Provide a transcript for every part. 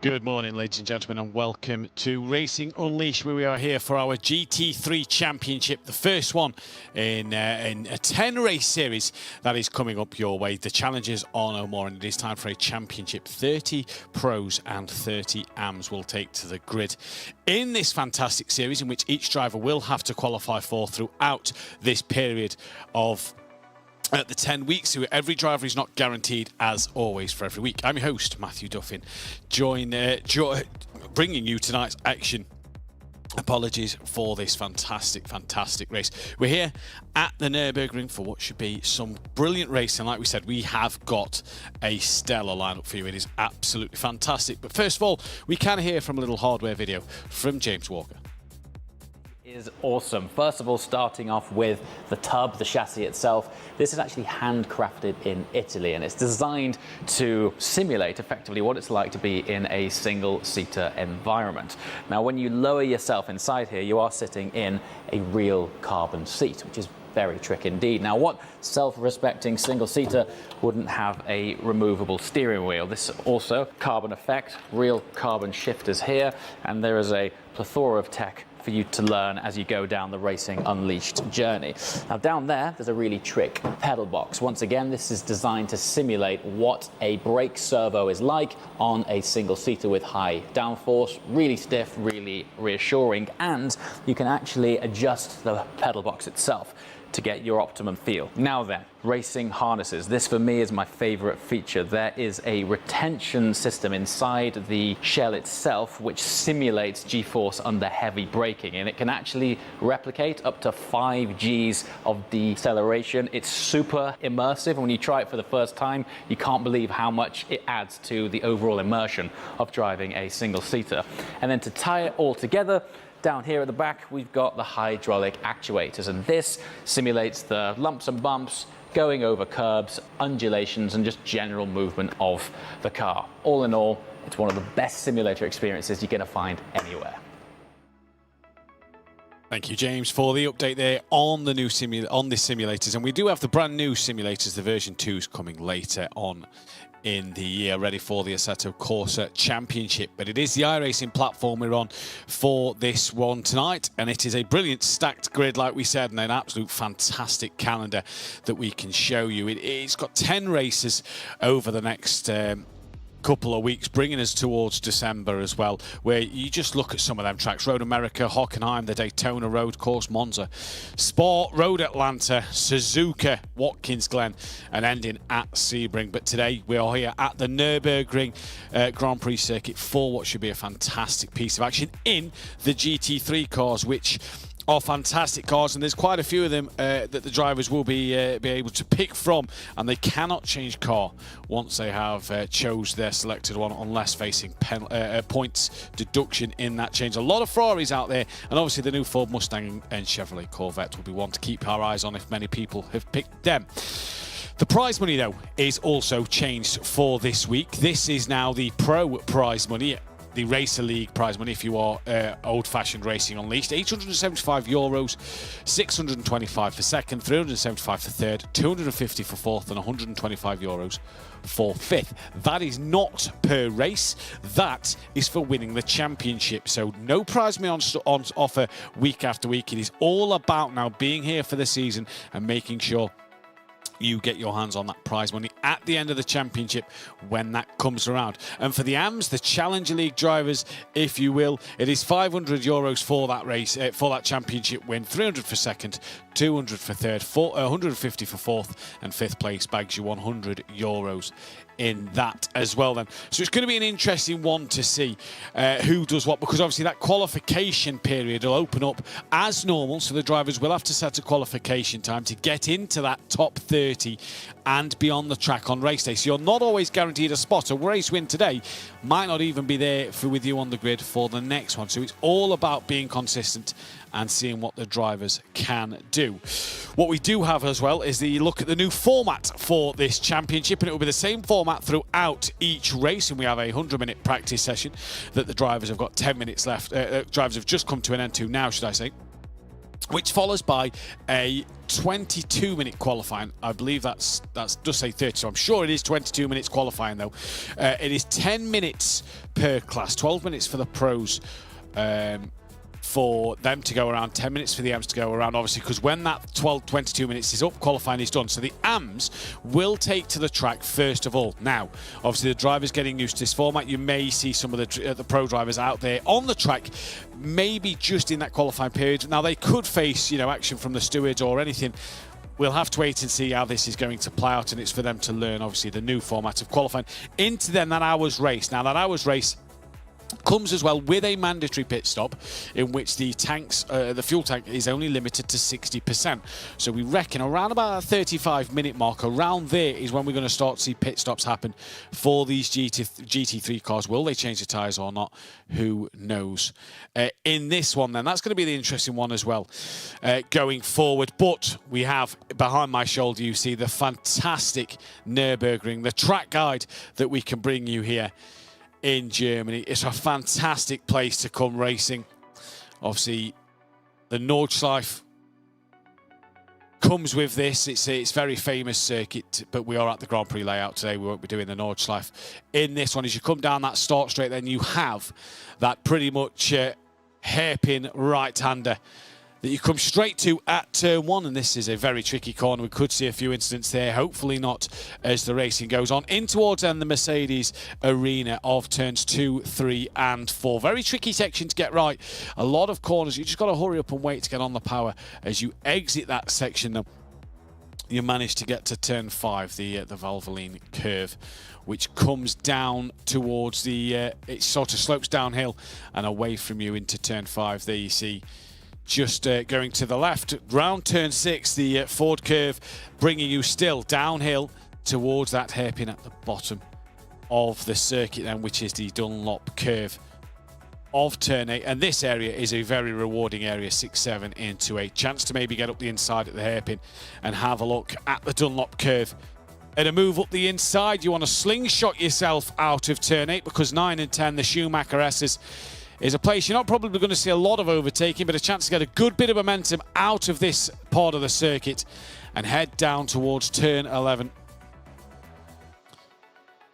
Good morning, ladies and gentlemen, and welcome to Racing Unleashed, where we are here for our GT3 Championship, the first one in a 10-race series that is coming up your way. The challenges are no more, and it is time for a championship. 30 pros and 30 AMs will take to the grid in this fantastic series, in which each driver will have to qualify for throughout this period of the 10 weeks. So every driver is not guaranteed, as always, for every week. I'm your host, Matthew Duffin, bringing you tonight's action. Apologies for this fantastic race. We're here at the Nürburgring for what should be some brilliant racing. Like we said, we have got a stellar lineup for you. It is absolutely fantastic. But first of all, we can hear from a little hardware video from James Walker. Is awesome. First of all, starting off with the tub, the chassis itself. This is actually handcrafted in Italy, and it's designed to simulate effectively what it's like to be in a single-seater environment. Now, when you lower yourself inside here, you are sitting in a real carbon seat, which is very trick indeed. Now, what self-respecting single-seater wouldn't have a removable steering wheel? This also carbon effect, real carbon shifters here, and there is a plethora of tech for you to learn as you go down the Racing Unleashed journey. Now, down there's a really trick pedal box. Once again, this is designed to simulate what a brake servo is like on a single-seater with high downforce. Really stiff, really reassuring, and you can actually adjust the pedal box itself to get your optimum feel. Now then, racing harnesses. This for me is my favorite feature. There is a retention system inside the shell itself which simulates G-force under heavy braking, and it can actually replicate up to 5 Gs of deceleration. It's super immersive, and when you try it for the first time, you can't believe how much it adds to the overall immersion of driving a single-seater. And then to tie it all together, down here at the back, we've got the hydraulic actuators, and this simulates the lumps and bumps, going over curbs, undulations, and just general movement of the car. All in all, it's one of the best simulator experiences you're going to find anywhere. Thank you, James, for the update there on the new simulators. And we do have the brand new simulators. The version 2's coming later on in the year, ready for the Assetto Corsa Championship. But it is the iRacing platform we're on for this one tonight, and it is a brilliant stacked grid, like we said, and an absolute fantastic calendar that we can show you. It's got 10 races over the next couple of weeks, bringing us towards December as well, where you just look at some of them tracks: Road America, Hockenheim, the Daytona Road Course, Monza, Sport, Road Atlanta, Suzuka, Watkins Glen, and ending at Sebring. But today we are here at the Nürburgring Grand Prix circuit for what should be a fantastic piece of action in the GT3 cars, which are fantastic cars, and there's quite a few of them that the drivers will be able to pick from, and they cannot change car once they have chose their selected one, unless facing points deduction in that change. A lot of Ferraris out there, and obviously the new Ford Mustang and Chevrolet Corvette will be one to keep our eyes on if many people have picked them. The prize money, though, is also changed for this week. This is now the Pro prize money, the Racer League prize money if you are old-fashioned Racing Unleashed. €875, 625 for second, 375 for third, 250 for fourth, and €125 for fifth. That is not per race. That is for winning the championship. So no prize money on offer week after week. It is all about now being here for the season and making sure you get your hands on that prize money at the end of the championship when that comes around. And for the AMs, the Challenger League drivers, if you will, it is €500 for that race, for that championship win. 300 for second, 200 for third, 150 for fourth, and fifth place bags you €100 in that as well then. So it's going to be an interesting one to see who does what, because obviously that qualification period will open up as normal, so the drivers will have to set a qualification time to get into that top 30 and be on the track on race day. So you're not always guaranteed a spot. A race win today might not even be there with you on the grid for the next one. So it's all about being consistent and seeing what the drivers can do. What we do have as well is the look at the new format for this championship, and it will be the same format throughout each race. And we have a 100-minute practice session that the drivers have got 10 minutes left. Drivers have just come to an end to now, should I say. which follows by a 22-minute qualifying. I believe that's does say 30, so I'm sure it is 22 minutes qualifying though. It is 10 minutes per class, 12 minutes for the pros, for them to go around, 10 minutes for the AMs to go around, obviously, because when that 22 minutes is up, qualifying is done. So the AMs will take to the track first of all. Now, obviously, the drivers getting used to this format. You may see some of the pro drivers out there on the track, maybe just in that qualifying period. Now, they could face, action from the stewards or anything. We'll have to wait and see how this is going to play out, and it's for them to learn, obviously, the new format of qualifying into then that hour's race. Now, that hour's race comes as well with a mandatory pit stop in which the tanks, the fuel tank is only limited to 60%. So we reckon around about a 35-minute mark, around there is when we're going to start to see pit stops happen for these GT3 cars. Will they change the tyres or not? Who knows? In this one then, that's going to be the interesting one as well going forward. But we have behind my shoulder, you see the fantastic Nürburgring, the track guide that we can bring you here in Germany. It's a fantastic place to come racing. Obviously, the Nordschleife comes with this. It's very famous circuit, but we are at the Grand Prix layout today. We won't be doing the Nordschleife. In this one, as you come down that start straight, then you have that pretty much hairpin right-hander that you come straight to at turn 1, and this is a very tricky corner. We could see a few incidents there, hopefully not as the racing goes on. In towards then the Mercedes arena of turns 2, 3 and 4. Very tricky section to get right. A lot of corners. You just got to hurry up and wait to get on the power. As you exit that section, though, you manage to get to turn 5, the Valvoline curve, which comes down towards the, it sort of slopes downhill and away from you into turn 5. There you see, just going to the left, round turn 6, the Ford curve, bringing you still downhill towards that hairpin at the bottom of the circuit then, which is the Dunlop curve of turn 8. And this area is a very rewarding area, 6, 7 into 8. Chance to maybe get up the inside at the hairpin and have a look at the Dunlop curve. And a move up the inside, you want to slingshot yourself out of turn 8, because 9 and 10, the Schumacher S's, is a place you're not probably going to see a lot of overtaking, but a chance to get a good bit of momentum out of this part of the circuit and head down towards turn 11,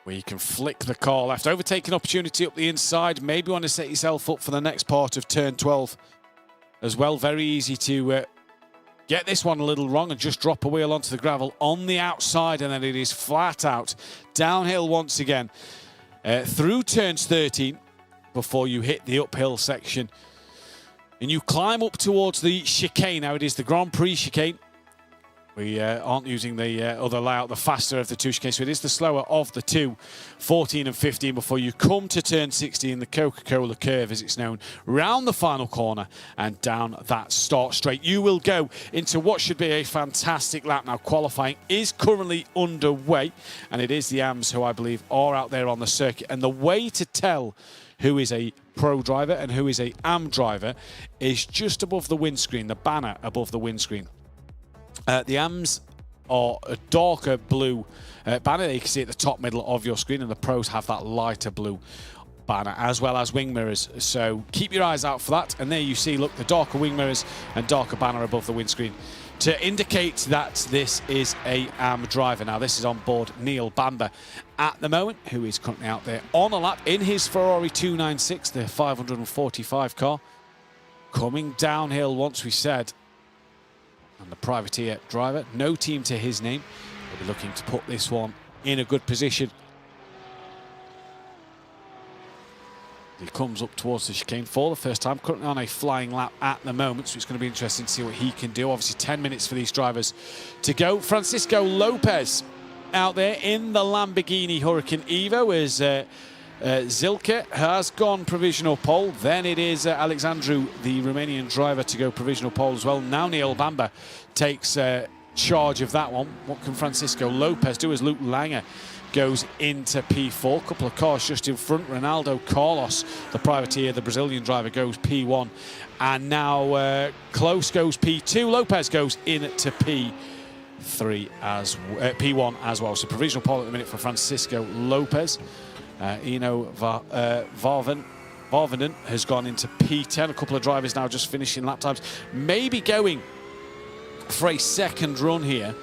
where you can flick the car left. Overtaking opportunity up the inside. Maybe want to set yourself up for the next part of turn 12 as well. Very easy to get this one a little wrong and just drop a wheel onto the gravel on the outside, and then it is flat out downhill once again through turns 13 before you hit the uphill section. And you climb up towards the chicane. Now it is the Grand Prix chicane. We aren't using the other layout, the faster of the two chicanes, so it is the slower of the two, 14 and 15, before you come to turn 16, the Coca-Cola curve as it's known, round the final corner and down that start straight. You will go into what should be a fantastic lap. Now qualifying is currently underway, and it is the AMs who I believe are out there on the circuit. And the way to tell who is a pro driver and who is a AM driver is just above the windscreen, the banner above the windscreen. The AMs are a darker blue banner. You can see at the top middle of your screen, and the pros have that lighter blue banner as well as wing mirrors. So keep your eyes out for that. And there you see, look, the darker wing mirrors and darker banner above the windscreen to indicate that this is a AM driver. Now this is on board Neil Bamber at the moment, who is currently out there on a lap in his Ferrari 296, the 545 car, coming downhill once we said. And the privateer driver, no team to his name, will be looking to put this one in a good position. He comes up towards the chicane for the first time, currently on a flying lap at the moment, so it's going to be interesting to see what he can do. Obviously 10 minutes for these drivers to go. Francisco Lopez out there in the Lamborghini Huracan Evo as Zilke has gone provisional pole. Then it is Alexandru, the Romanian driver, to go provisional pole as well. Now Neil Bamber takes charge of that one. What can Francisco Lopez do as Luke Langer goes into P4? A couple of cars just in front. Ronaldo Carlos, the privateer, the Brazilian driver, goes P1. And now Close goes P2. Lopez goes into P3 as P1 as well. So provisional pole at the minute for Francisco Lopez. Varvan Varvinen has gone into P10. A couple of drivers now just finishing lap times. Maybe going for a second run here.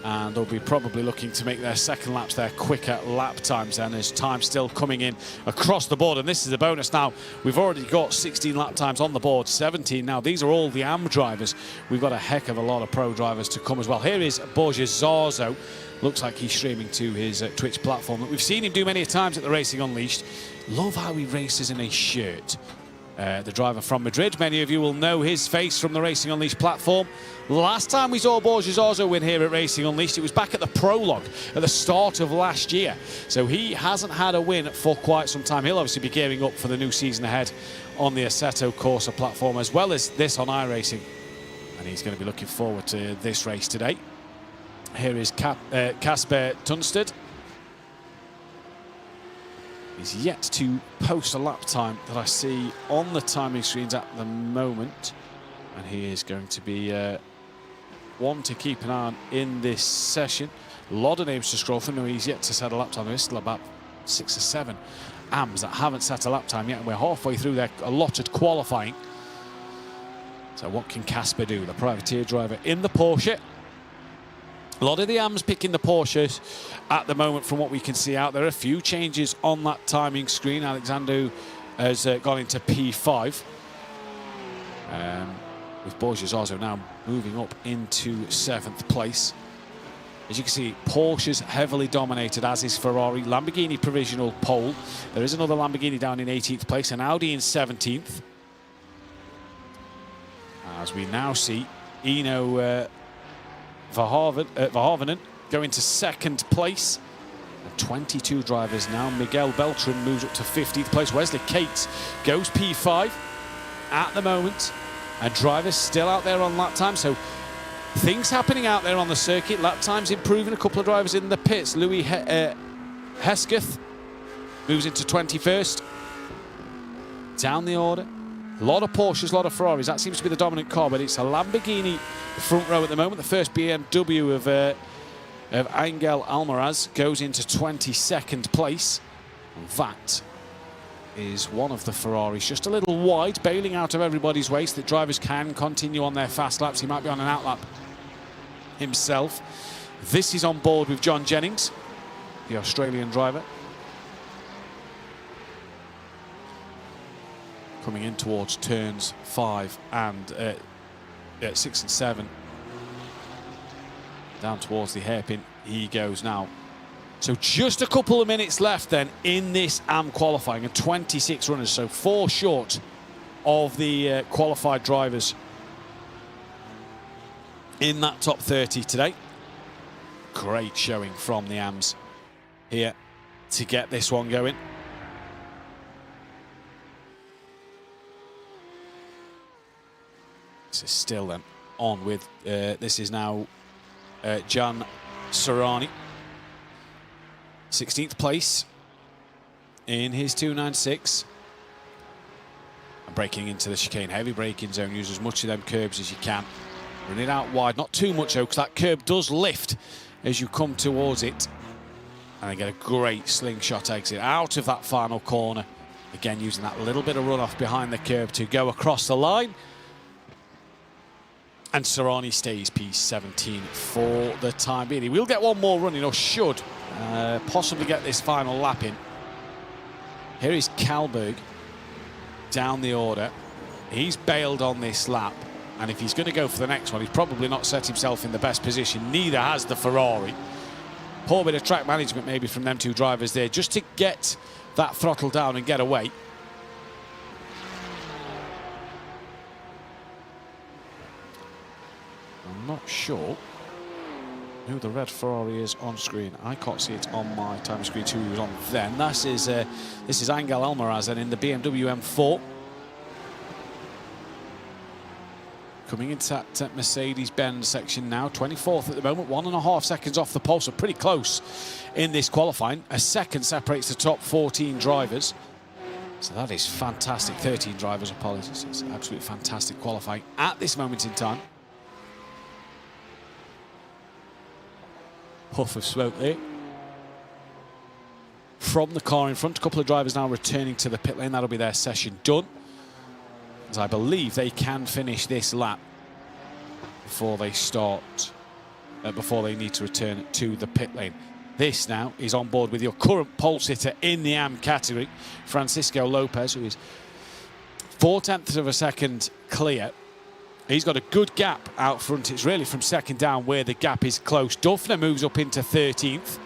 And they'll be probably looking to make their second laps their quicker lap times then, as time still coming in across the board. And this is a bonus now. We've already got 16 lap times on the board, 17 now. These are all the AM drivers. We've got a heck of a lot of pro drivers to come as well. Here is Borja Zarzo. Looks like he's streaming to his Twitch platform. We've seen him do many times at the Racing Unleashed. Love how he races in a shirt. The driver from Madrid, many of you will know his face from the Racing Unleashed platform. Last time we saw Borja Zarzo win here at Racing Unleashed, it was back at the prologue at the start of last year. So he hasn't had a win for quite some time. He'll obviously be gearing up for the new season ahead on the Assetto Corsa platform, as well as this on iRacing. And he's going to be looking forward to this race today. Here is Kasper Tunstad. He's yet to post a lap time that I see on the timing screens at the moment. And he is going to be one to keep an eye on in this session. A lot of names to scroll through. No, he's yet to set a lap time. There's still about 6 or 7 AMs that haven't set a lap time yet. And we're halfway through their allotted qualifying. So what can Kasper do? The privateer driver in the Porsche. A lot of the AMs picking the Porsches at the moment from what we can see out there. A few changes on that timing screen. Alexander has gone into P5. With Borja Zarzo now moving up into 7th place. As you can see, Porsche's heavily dominated, as is Ferrari. Lamborghini provisional pole. There is another Lamborghini down in 18th place, and Audi in 17th. As we now see Eno Verhavenen go into 2nd place. And 22 drivers now. Miguel Beltran moves up to 15th place. Wesley Cates goes P5 at the moment. And drivers still out there on lap time. So things happening out there on the circuit. Lap times improving. A couple of drivers in the pits. Louis Hesketh moves into 21st. Down the order. A lot of Porsches, a lot of Ferraris. That seems to be the dominant car, but it's a Lamborghini front row at the moment. The first BMW of Angel Almaraz goes into 22nd place. And that is one of the Ferraris, just a little wide, bailing out of everybody's way so that drivers can continue on their fast laps. He might be on an outlap himself. This is on board with John Jennings, the Australian driver. Coming in towards turns 5 and 6 and 7. Down towards the hairpin he goes now. So just a couple of minutes left then in this AM qualifying, and 26 runners, so 4 short of the qualified drivers in that top 30 today. Great showing from the AMs here to get this one going. This is still then on with, this is now Jan Serrani. 16th place in his 296. And braking into the chicane, heavy braking zone. Use as much of them curbs as you can. Run it out wide, not too much though, because that curb does lift as you come towards it. And they get a great slingshot exit out of that final corner. Again, using that little bit of runoff behind the curb to go across the line. And Serrani stays P17 for the time being. He will get one more running, or should possibly get this final lap in. Here is Kalberg down the order. He's bailed on this lap, and if he's going to go for the next one, he's probably not set himself in the best position. Neither has the Ferrari. Poor bit of track management maybe from them two drivers there, just to get that throttle down and get away. I'm not sure who the red Ferrari is on screen. I can't see it on my time screen who he was on then. This is Angel Almaraz and in the BMW M4. Coming into that Mercedes-Benz section now, 24th at the moment, 1.5 seconds off the pole, so pretty close in this qualifying. A second separates the top 14 drivers. So that is fantastic. 13 drivers, apologies. It's absolutely fantastic qualifying at this moment in time. Puff of smoke there from the car in front. A couple of drivers now returning to the pit lane. That'll be their session done, as I believe they can finish this lap before they start, before they need to return to the pit lane. This now is on board with your current pole sitter in the AM category, Francisco Lopez, who is 0.4 of a second clear. He's got a good gap out front. It's really from second down where the gap is close. Duffner moves up into 13th.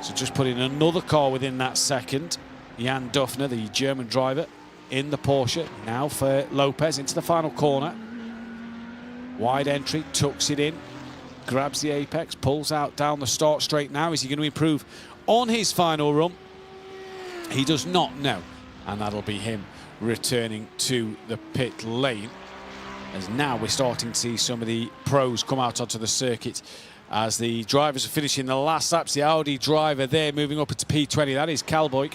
So just putting another car within that second. Jan Duffner, the German driver, in the Porsche. Now for Lopez into the final corner. Wide entry, tucks it in, grabs the apex, pulls out down the start straight now. Is he going to improve on his final run? He does not know. And that'll be him returning to the pit lane. As now we're starting to see some of the pros come out onto the circuit as the drivers are finishing the last laps. The Audi driver there moving up into P20. That is Kalboik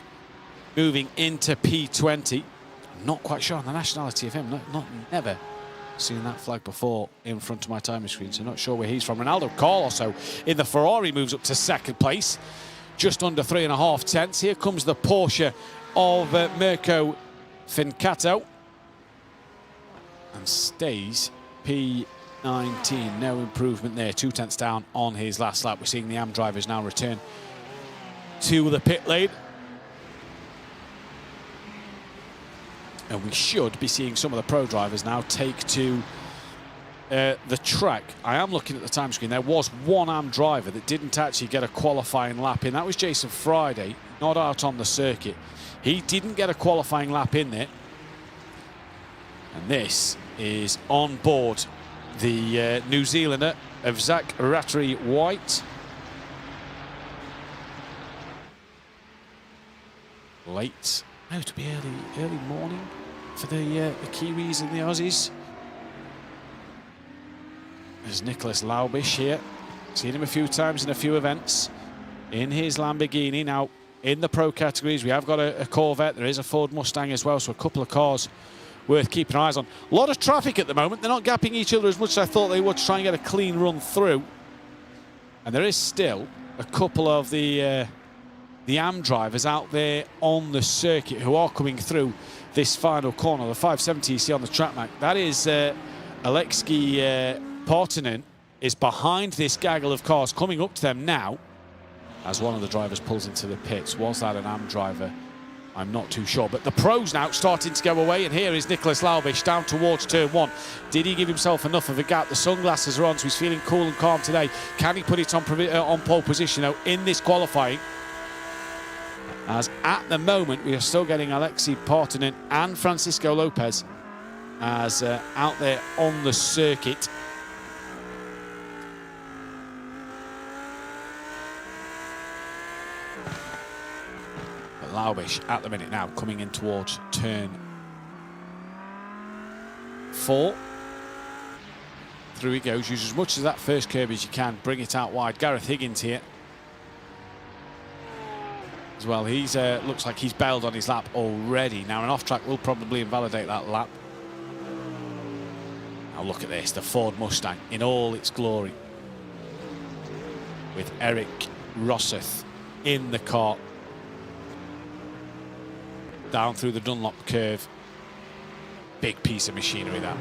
moving into P20. I'm not quite sure on the nationality of him. Never seen that flag before in front of my timing screen, so not sure where he's from. Ronaldo Carloso in the Ferrari moves up to second place, just under 3.5 tenths. Here comes the Porsche of Mirko Fincato and stays P19. No improvement there. 2 tenths down on his last lap. We're seeing the AM drivers now return to the pit lane. And we should be seeing some of the pro drivers now take to the track. I am looking at the time screen. There was one AM driver that didn't actually get a qualifying lap in. That was Jason Friday, not out on the circuit. He didn't get a qualifying lap in there. And this is on board the New Zealander of Zach Rattery White. Late. Oh, to be early morning for the Kiwis and the Aussies. There's Nicholas Laubish here. Seen him a few times in a few events in his Lamborghini. Now, in the pro categories, we have got a Corvette. There is a Ford Mustang as well, so a couple of cars worth keeping eyes on. A lot of traffic at the moment. They're not gapping each other as much as I thought they would to try and get a clean run through. And there is still a couple of the AM drivers out there on the circuit who are coming through this final corner. The 570 you see on the track map, that is Alexei Partanen is behind this gaggle of cars coming up to them now as one of the drivers pulls into the pits. Was that an AM driver? I'm not too sure, but the pros now starting to go away, and here is Nicholas Laubish down towards turn 1. Did he give himself enough of a gap? The sunglasses are on, so he's feeling cool and calm today. Can he put it on pole position though in this qualifying? As at the moment we are still getting Alexei Partanen and Francisco Lopez as out there on the circuit. Laubish at the minute now coming in towards turn 4. Through he goes. Use as much of that first curb as you can. Bring it out wide. Gareth Higgins here as well. He's looks like he's bailed on his lap already. Now an off-track will probably invalidate that lap. Now look at this. The Ford Mustang in all its glory with Eric Rosseth in the car. Down through the Dunlop curve. Big piece of machinery that.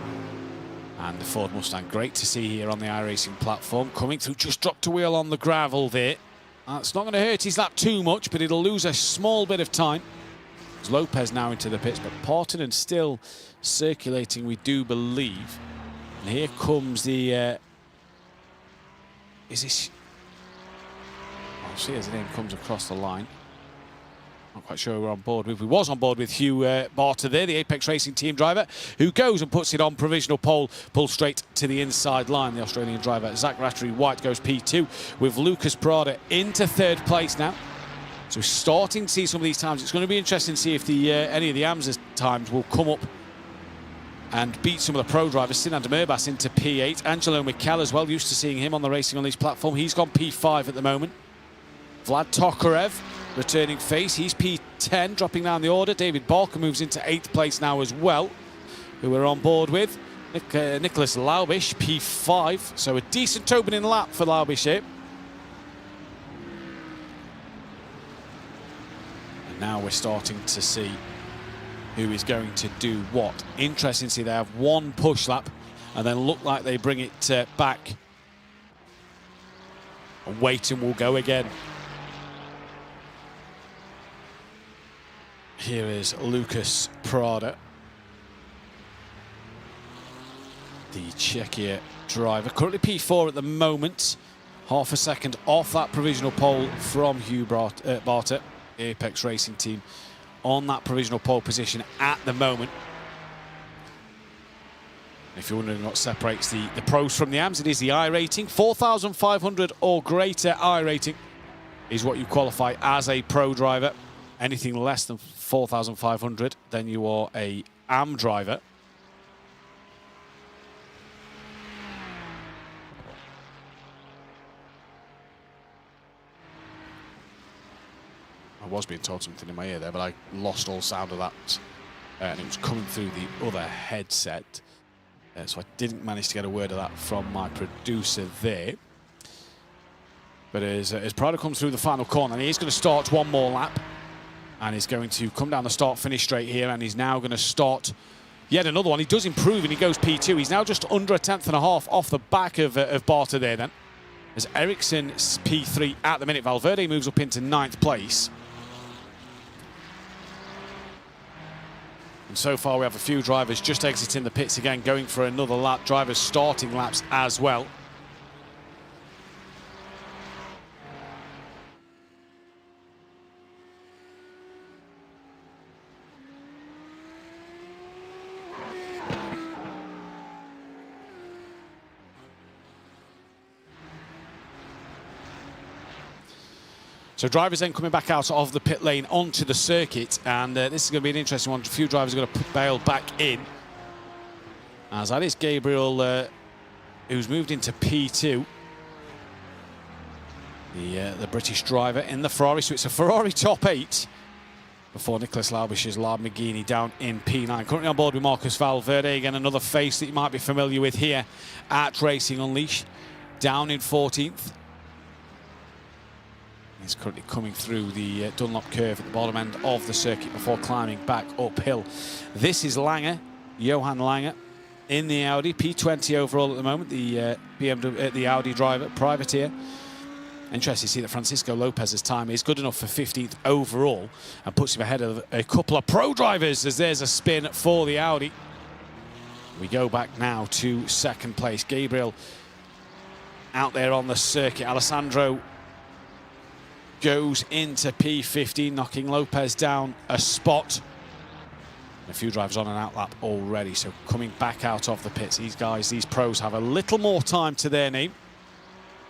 And the Ford Mustang, great to see here on the iRacing platform. Coming through, just dropped a wheel on the gravel there. It's not going to hurt his lap too much, but it'll lose a small bit of time. There's Lopez now into the pits, but Partanen still circulating, we do believe. And here comes the... is this... I'll see as the name comes across the line. Not quite sure we're on board with. We was on board with Hugh Barter there, the Apex Racing team driver, who goes and puts it on provisional pole, pulls straight to the inside line. The Australian driver, Zach Rattery White, goes P2 with Lucas Prada into 3rd place now. So we're starting to see some of these times. It's going to be interesting to see if the any of the AMS's times will come up and beat some of the pro drivers. Sinan Demirbas into P8. Angelo Mikel as well, used to seeing him on the Racing Unleashed platform. He's gone P5 at the moment. Vlad Tokarev, returning face, he's P10, dropping down the order. David Barker moves into 8th place now as well, who we're on board with. Nicholas Laubish, P5, so a decent opening lap for Laubish here. Now we're starting to see who is going to do what. Interesting to see they have one push lap and then look like they bring it back. And Waiting will go again. Here is Lucas Prada, the Czechia driver. Currently P4 at the moment. Half a second off that provisional pole from Hugh Barter, Apex Racing team, on that provisional pole position at the moment. If you're wondering what separates the pros from the AMs, it is the iRating. 4,500 or greater iRating is what you qualify as a pro driver. Anything less than 4,500, then you are a AM driver. I was being told something in my ear there, but I lost all sound of that. And it was coming through the other headset. So I didn't manage to get a word of that from my producer there. But as Prada comes through the final corner, and he's going to start one more lap. And he's going to come down the start-finish straight here, and he's now going to start yet another one. He does improve, and he goes P2. He's now just under a tenth and a half off the back of Barter there then. As Ericsson's P3 at the minute. Valverde moves up into 9th place. And so far we have a few drivers just exiting the pits again, going for another lap. Drivers starting laps as well. So drivers then coming back out of the pit lane onto the circuit, and this is going to be an interesting one. A few drivers are going to bail back in. As that is Gabriel, who's moved into P2. The British driver in the Ferrari, so it's a Ferrari top 8 before Nicholas Laubischer's Lamborghini down in P9. Currently on board with Marcus Valverde, again another face that you might be familiar with here at Racing Unleashed, down in 14th. He's currently coming through the Dunlop curve at the bottom end of the circuit before climbing back uphill. This is Langer, Johan Langer, in the Audi, P20 overall at the moment, the the Audi driver, privateer. Interesting to see that Francisco Lopez's time is good enough for 15th overall and puts him ahead of a couple of pro drivers as there's a spin for the Audi. We go back now to 2nd place. Gabriel out there on the circuit. Alessandro goes into P15, knocking Lopez down a spot. A few drivers on an out lap already, so coming back out of the pits. These guys, these pros, have a little more time to their name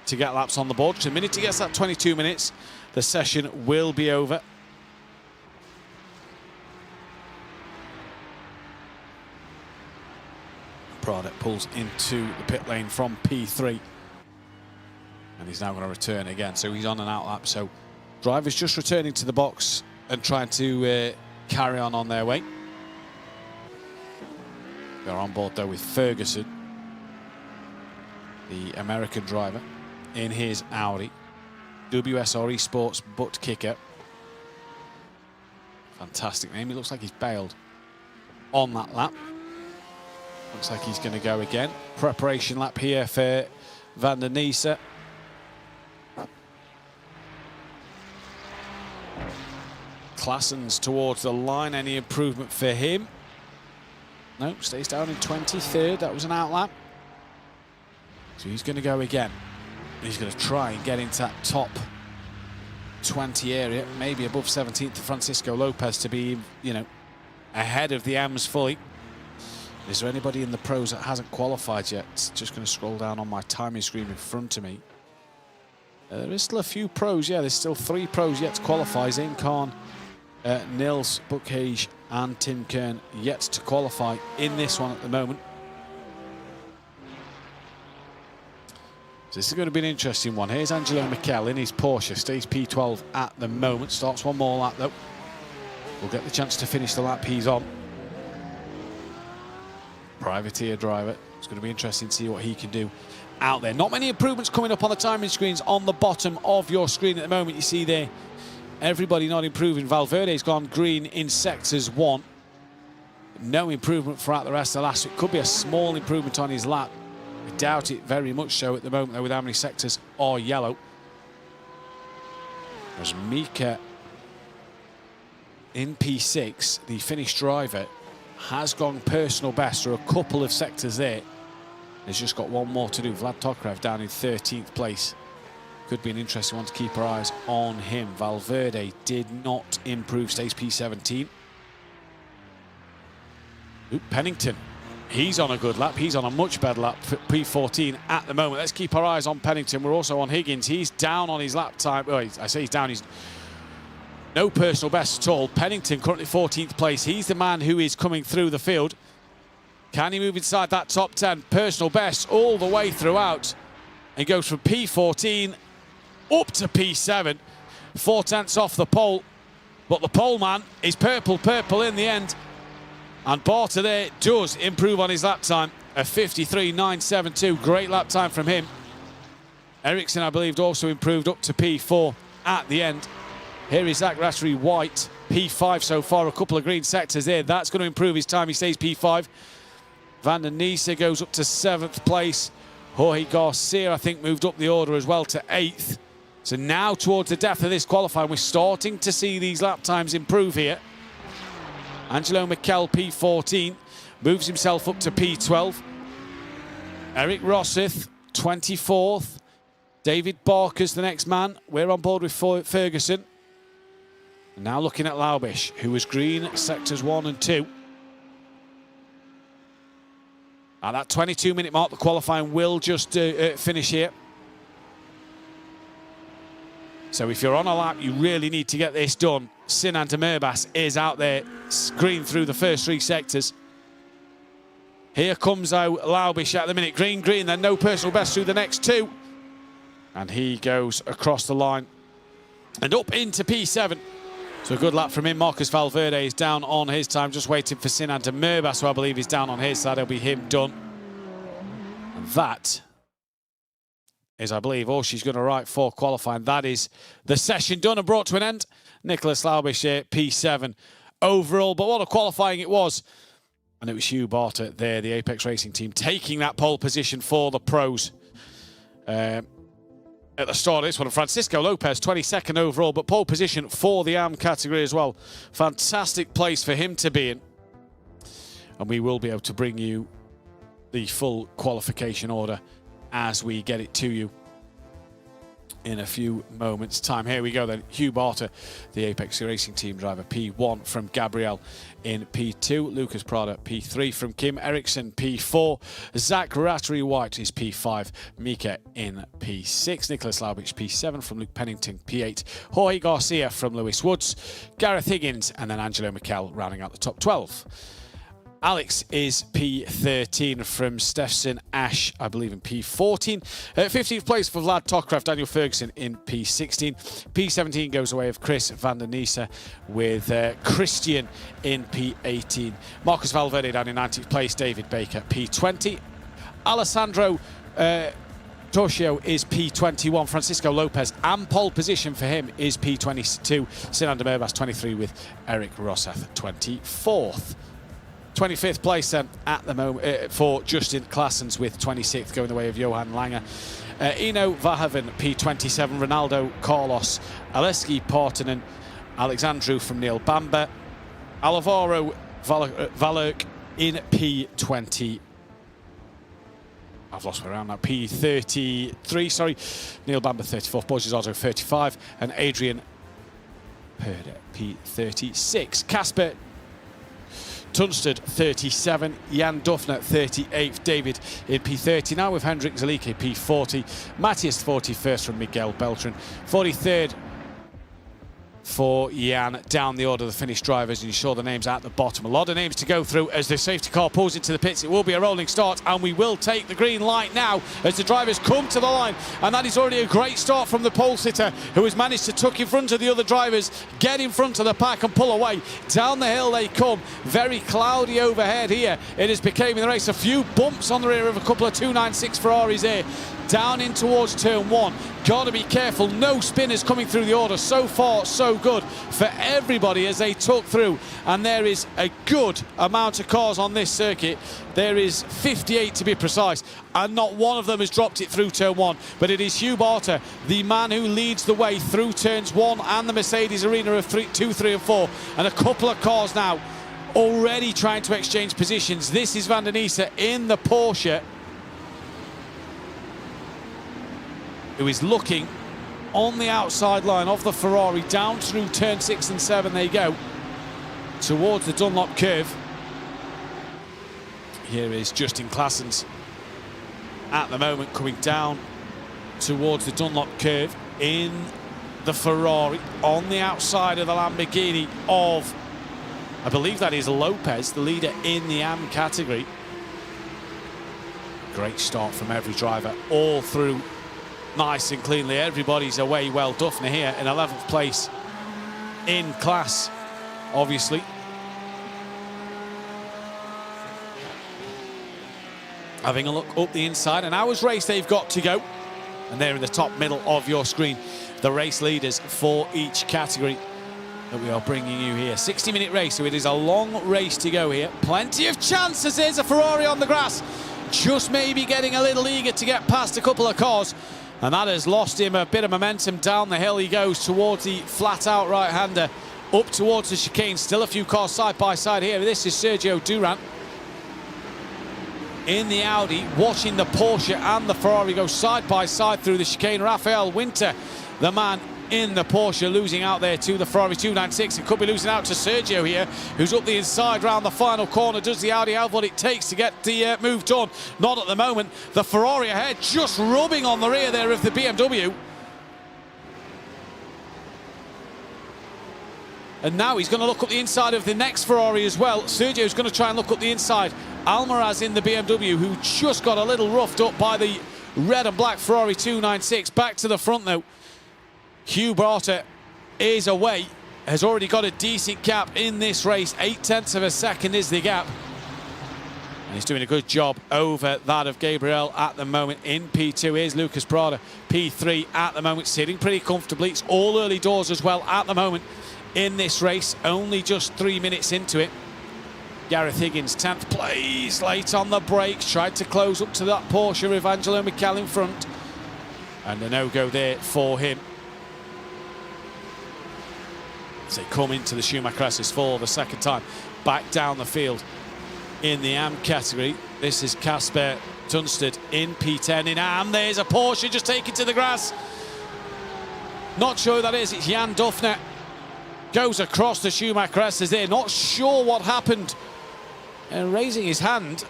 to get laps on the board. Just a minute to get that 22 minutes. The session will be over. Prada pulls into the pit lane from P3. And he's now going to return again, so he's on an out lap. So drivers just returning to the box and trying to carry on their way. They're on board though with Ferguson, the American driver, in his Audi. WSR Esports butt kicker. Fantastic name. He looks like he's bailed on that lap. Looks like he's going to go again. Preparation lap here for Van der Niese. Claessens towards the line. Any improvement for him? No, stays down in 23rd. That was an out lap. So he's going to go again. He's going to try and get into that top 20 area, maybe above 17th for Francisco Lopez to be, you know, ahead of the AMs fully. Is there anybody in the pros that hasn't qualified yet? Just going to scroll down on my timing screen in front of me. There is still a few pros. Yeah, there's still 3 pros yet to qualify. Zain Khan, Nils Buchhage and Tim Kern yet to qualify in this one at the moment. So this is going to be an interesting one. Here's Angelo Mikel in his Porsche, stays P12 at the moment. Starts one more lap though. We'll get the chance to finish the lap he's on. Privateer driver. It's going to be interesting to see what he can do out there. Not many improvements coming up on the timing screens on the bottom of your screen at the moment. You see there Everybody not improving. Valverde's gone green in sectors 1. No improvement throughout the rest of the last. It could be a small improvement on his lap. I doubt it very much so at the moment, though, with how many sectors are yellow. As Mika in P6, the Finnish driver, has gone personal best for a couple of sectors there. He's just got one more to do. Vlad Tokrev down in 13th place. Could be an interesting one to keep our eyes on him. Valverde did not improve, stays P17. Pennington, he's on a good lap. He's on a much better lap for P14 at the moment. Let's keep our eyes on Pennington. We're also on Higgins. He's down on his lap time. Oh, I say he's down. He's no personal best at all. Pennington currently 14th place. He's the man who is coming through the field. Can he move inside that top 10? Personal best all the way throughout. And goes from P14 up to P7. 4 tenths off the pole. But the pole man is purple in the end. And Barter there does improve on his lap time. A 53.972. Great lap time from him. Ericsson, I believe, also improved up to P4 at the end. Here is Zach Rattery White, P5 so far. A couple of green sectors there. That's going to improve his time. He stays P5. Van der Niese goes up to 7th place. Jorge Garcia, I think, moved up the order as well to 8th. So now towards the depth of this qualifying, we're starting to see these lap times improve here. Angelo Mikel, P14, moves himself up to P12. Eric Rossith, 24th. David Barker's the next man. We're on board with Ferguson. And now looking at Laubish, who was green sectors 1 and 2. At that 22-minute mark, the qualifying will just finish here. So if you're on a lap, you really need to get this done. Sinan Demirbas is out there, green through the first 3 sectors. Here comes Laubish at the minute. Green, then no personal best through the next 2. And he goes across the line and up into P7. So a good lap from him. Marcus Valverde is down on his time, just waiting for Sinan Demirbas, who I believe is down on his side. It'll be him done. And that is, I believe, all she's going to write for qualifying. That is the session done and brought to an end. Nicholas Laubish here, P7 overall. But what a qualifying it was. And it was Hugh Barter there, the Apex Racing team, taking that pole position for the pros. At the start of this one, Francisco Lopez, 22nd overall, but pole position for the AM category as well. Fantastic place for him to be in. And we will be able to bring you the full qualification order as we get it to you in a few moments' time. Here we go then. Hugh Barter, the Apex Racing team driver, P1 from Gabriel in P2. Lucas Prada, P3 from Kim Eriksson, P4. Zach Rattery White is P5. Mika in P6. Nicholas Laubish, P7 from Luke Pennington, P8. Jorge Garcia from Lewis Woods. Gareth Higgins, and then Angelo Mikel rounding out the top 12. Alex is P13 from Stefson Ash, I believe, in P14. 15th place for Vlad Tokrev, Daniel Ferguson in P16. P17 goes away of Chris van der Niese with Christian in P18. Marcus Valverde down in 19th place, David Baker P20. Alessandro Torcio is P21. Francisco Lopez, and pole position for him is P22. Sinan Demirbas 23 with Eric Rosseth 24th. 25th place then at the moment for Justin Claessens with 26th, going the way of Johan Langer. Eno Vahaven, P27. Ronaldo Carlos, Aleski Partanen, Alexandru from Neil Bamber. Alvaro Valerk in P20. I've lost my round now. P33, sorry. Neil Bamber 34th, Borges Otto 35, and Adrian Perde P36. Casper Tunstad 37, Jan Duffner 38th, David in P30 now with Hendrik Zalike P40, Matthias 41st from Miguel Beltran, 43rd for Jan down the order of the Finnish drivers, and you saw the names at the bottom. A lot of names to go through as the safety car pulls into the pits. It will be a rolling start, and we will take the green light now as the drivers come to the line, and that is already a great start from the pole sitter, who has managed to tuck in front of the other drivers, get in front of the pack and pull away. Down the hill they come. Very cloudy overhead here. It is becoming the race. A few bumps on the rear of a couple of 296 Ferraris here. down in towards turn 1. Got to be careful. No spinners coming through the order. So far, so good for everybody as they tuck through. And there is a good amount of cars on this circuit. There is 58 to be precise, and not one of them has dropped it through turn 1. But it is Hugh Barter, the man who leads the way through turns 1 and the Mercedes arena of 2, 3 and 4. And a couple of cars now already trying to exchange positions. This is Van der Niese in the Porsche, who is looking on the outside line of the Ferrari down through turn 6 and 7. They go towards the Dunlop curve. Here is Justin Claessens at the moment coming down towards the Dunlop curve in the Ferrari on the outside of the Lamborghini of, I believe that is Lopez, the leader in the AM category. Great start from every driver, all through nice and cleanly. Everybody's away well. Duffner here in 11th place in class, obviously. Having a look up the inside, an hour's race they've got to go. And they're in the top middle of your screen, the race leaders for each category that we are bringing you here. 60-minute race, so it is a long race to go here. Plenty of chances. There's a Ferrari on the grass, just maybe getting a little eager to get past a couple of cars, and that has lost him a bit of momentum. Down the hill he goes towards the flat-out right-hander, up towards the chicane. Still a few cars side by side here. This is Sergio Durant in the Audi, watching the Porsche and the Ferrari go side by side through the chicane. Raphael Winter, the man in the Porsche, losing out there to the Ferrari 296, and could be losing out to Sergio here, who's up the inside round the final corner. Does the Audi have what it takes to get the move done? Not at the moment. The Ferrari ahead, just rubbing on the rear there of the BMW. And now he's going to look up the inside of the next Ferrari as well. Sergio's going to try and look up the inside. Almaraz in the BMW, who just got a little roughed up by the red and black Ferrari 296. Back to the front though. Hugh Barter is away, has already got a decent gap in this race. 0.8 of a second is the gap. And he's doing a good job over that of Gabriel at the moment in P2. Here's Lucas Prada, P3 at the moment, sitting pretty comfortably. It's all early doors as well at the moment in this race, only just 3 minutes into it. Gareth Higgins, 10th place, late on the brakes, tried to close up to that Porsche with Angelo Michel in front. And a no-go there for him. As they come into the Schumacher S's for the second time, back down the field in the AM category. This is Casper Tunstad in P10 in AM. There's a Porsche just taken to the grass. Not sure who that is, it's Jan Duffner. Goes across the Schumacher S's there, not sure what happened. And raising his hand,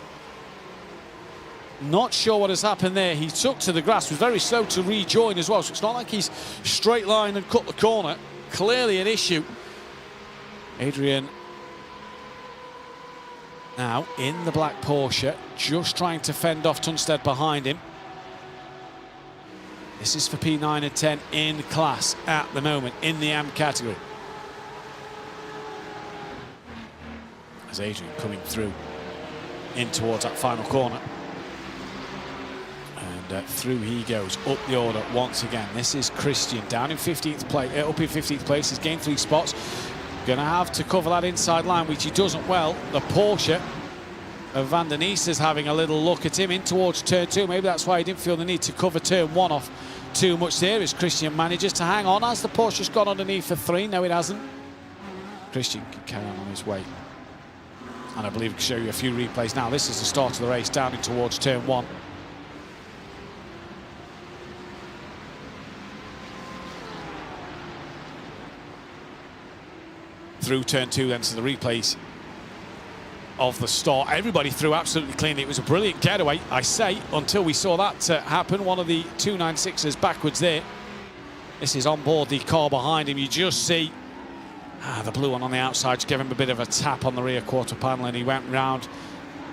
not sure what has happened there. He took to the grass, was very slow to rejoin as well, so it's not like he's straight line and cut the corner. Clearly an issue. Adrian now in the black Porsche, just trying to fend off Tunstad behind him. This is for P9 and 10 in class at the moment in the AM category. As Adrian coming through in towards that final corner. And through he goes, up the order once again. This is Christian down in 15th place, up in 15th place. He's gained 3 spots. Gonna have to cover that inside line, which he doesn't well. The Porsche of Van der Niese is having a little look at him in towards turn 2. Maybe that's why he didn't feel the need to cover turn 1 off too much there, as Christian manages to hang on. Has the Porsche's gone underneath for 3? No, it hasn't. Christian can carry on his way. And I believe we can show you a few replays now. This is the start of the race down in towards turn 1. Through turn 2 then to the replays of the start. Everybody threw absolutely cleanly. It was a brilliant getaway, I say, until we saw that happen. One of the 296ers backwards there. This is on board the car behind him. You just see the blue one on the outside, just gave him a bit of a tap on the rear quarter panel, and he went round.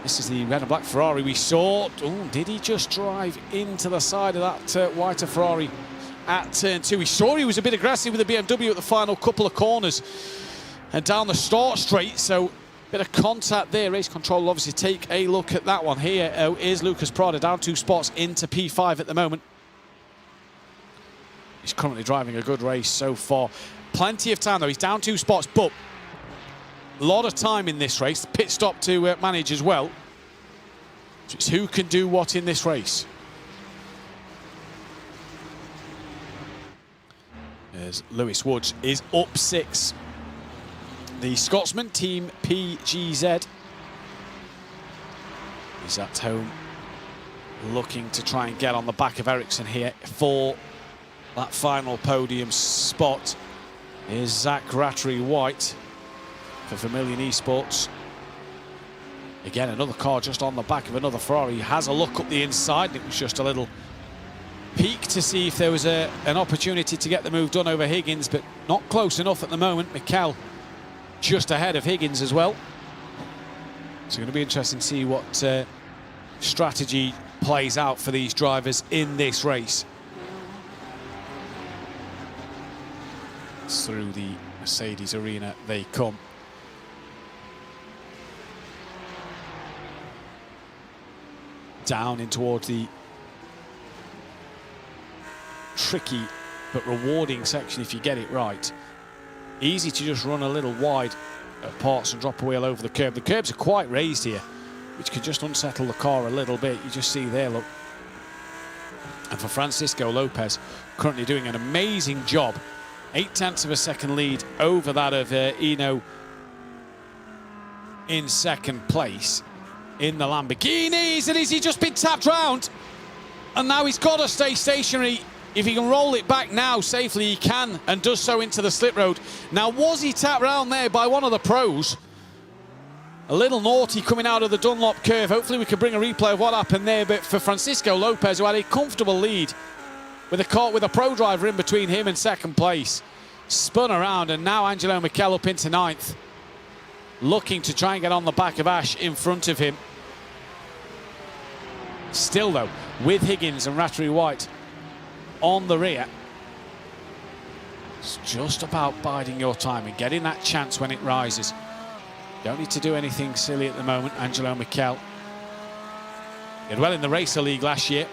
This is the red and black Ferrari we saw. Oh, did he just drive into the side of that whiter Ferrari at turn 2? We saw he was a bit aggressive with the BMW at the final couple of corners and down the start straight, so Bit of contact there. Race control will obviously take a look at that one. Here is Lucas Prada, down 2 spots into P5 at the moment. He's currently driving a good race so far. Plenty of time though. He's down 2 spots, but a lot of time in this race. The pit stop to manage as well. So it's who can do what in this race. As Lewis Woods is up 6. The Scotsman, Team PGZ, is at home looking to try and get on the back of Ericsson here for that final podium spot. Is Zach Rattery-White for Vermilion Esports. Again, another car just on the back of another Ferrari. He has a look up the inside. It was just a little peek to see if there was an opportunity to get the move done over Higgins, but not close enough at the moment. Mikel just ahead of Higgins as well. So it's going to be interesting to see what strategy plays out for these drivers in this race. Through the Mercedes arena they come. Down in towards the tricky but rewarding section if you get it right. Easy to just run a little wide at parts and drop a wheel over the curb. The curbs are quite raised here, which could just unsettle the car a little bit. You just see there, look. And for Francisco Lopez, currently doing an amazing job. 0.8 of a second lead over that of Eno in second place in the Lamborghinis. And has he just been tapped round? And now he's got to stay stationary. If he can roll it back now safely, he can, and does so into the slip road. Now, was he tapped round there by one of the pros? A little naughty coming out of the Dunlop curve. Hopefully we can bring a replay of what happened there. But for Francisco Lopez, who had a comfortable lead with a pro driver in between him and second place, spun around, and now Angelo Mikel up into 9th, looking to try and get on the back of Ash in front of him. Still, though, with Higgins and Rattery-White on the rear, it's just about biding your time and getting that chance when it rises. Don't need to do anything silly at the moment. Angelo Mikel did well in the Racer League last year.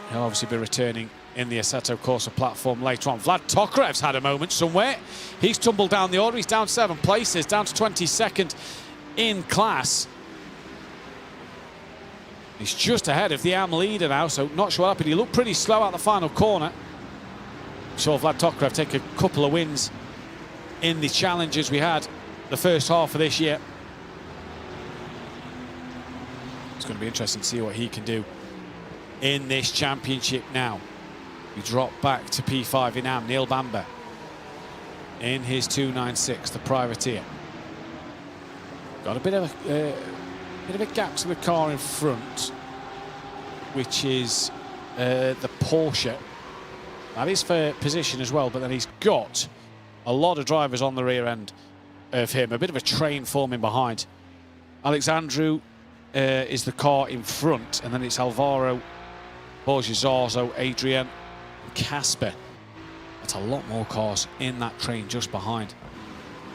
He'll obviously be returning in the Assetto Corsa platform later on. Vlad Tokarev's had a moment somewhere. He's tumbled down the order. He's down 7 places, down to 22nd in class. He's just ahead of the AM leader now, so not sure what happened. He looked pretty slow out the final corner. Saw Vlad Tokarev take a couple of wins in the challenges we had the first half of this year. It's going to be interesting to see what he can do in this championship now. We drop back to P5 in AM. Neil Bamber in his 296, the privateer. Got a bit of a gap to the car in front, which is the Porsche. That is for position as well, but then he's got a lot of drivers on the rear end of him. A bit of a train forming behind. Alexandru is the car in front, and then it's Alvaro, Borgesarzo, Adrian, and Casper. That's a lot more cars in that train just behind.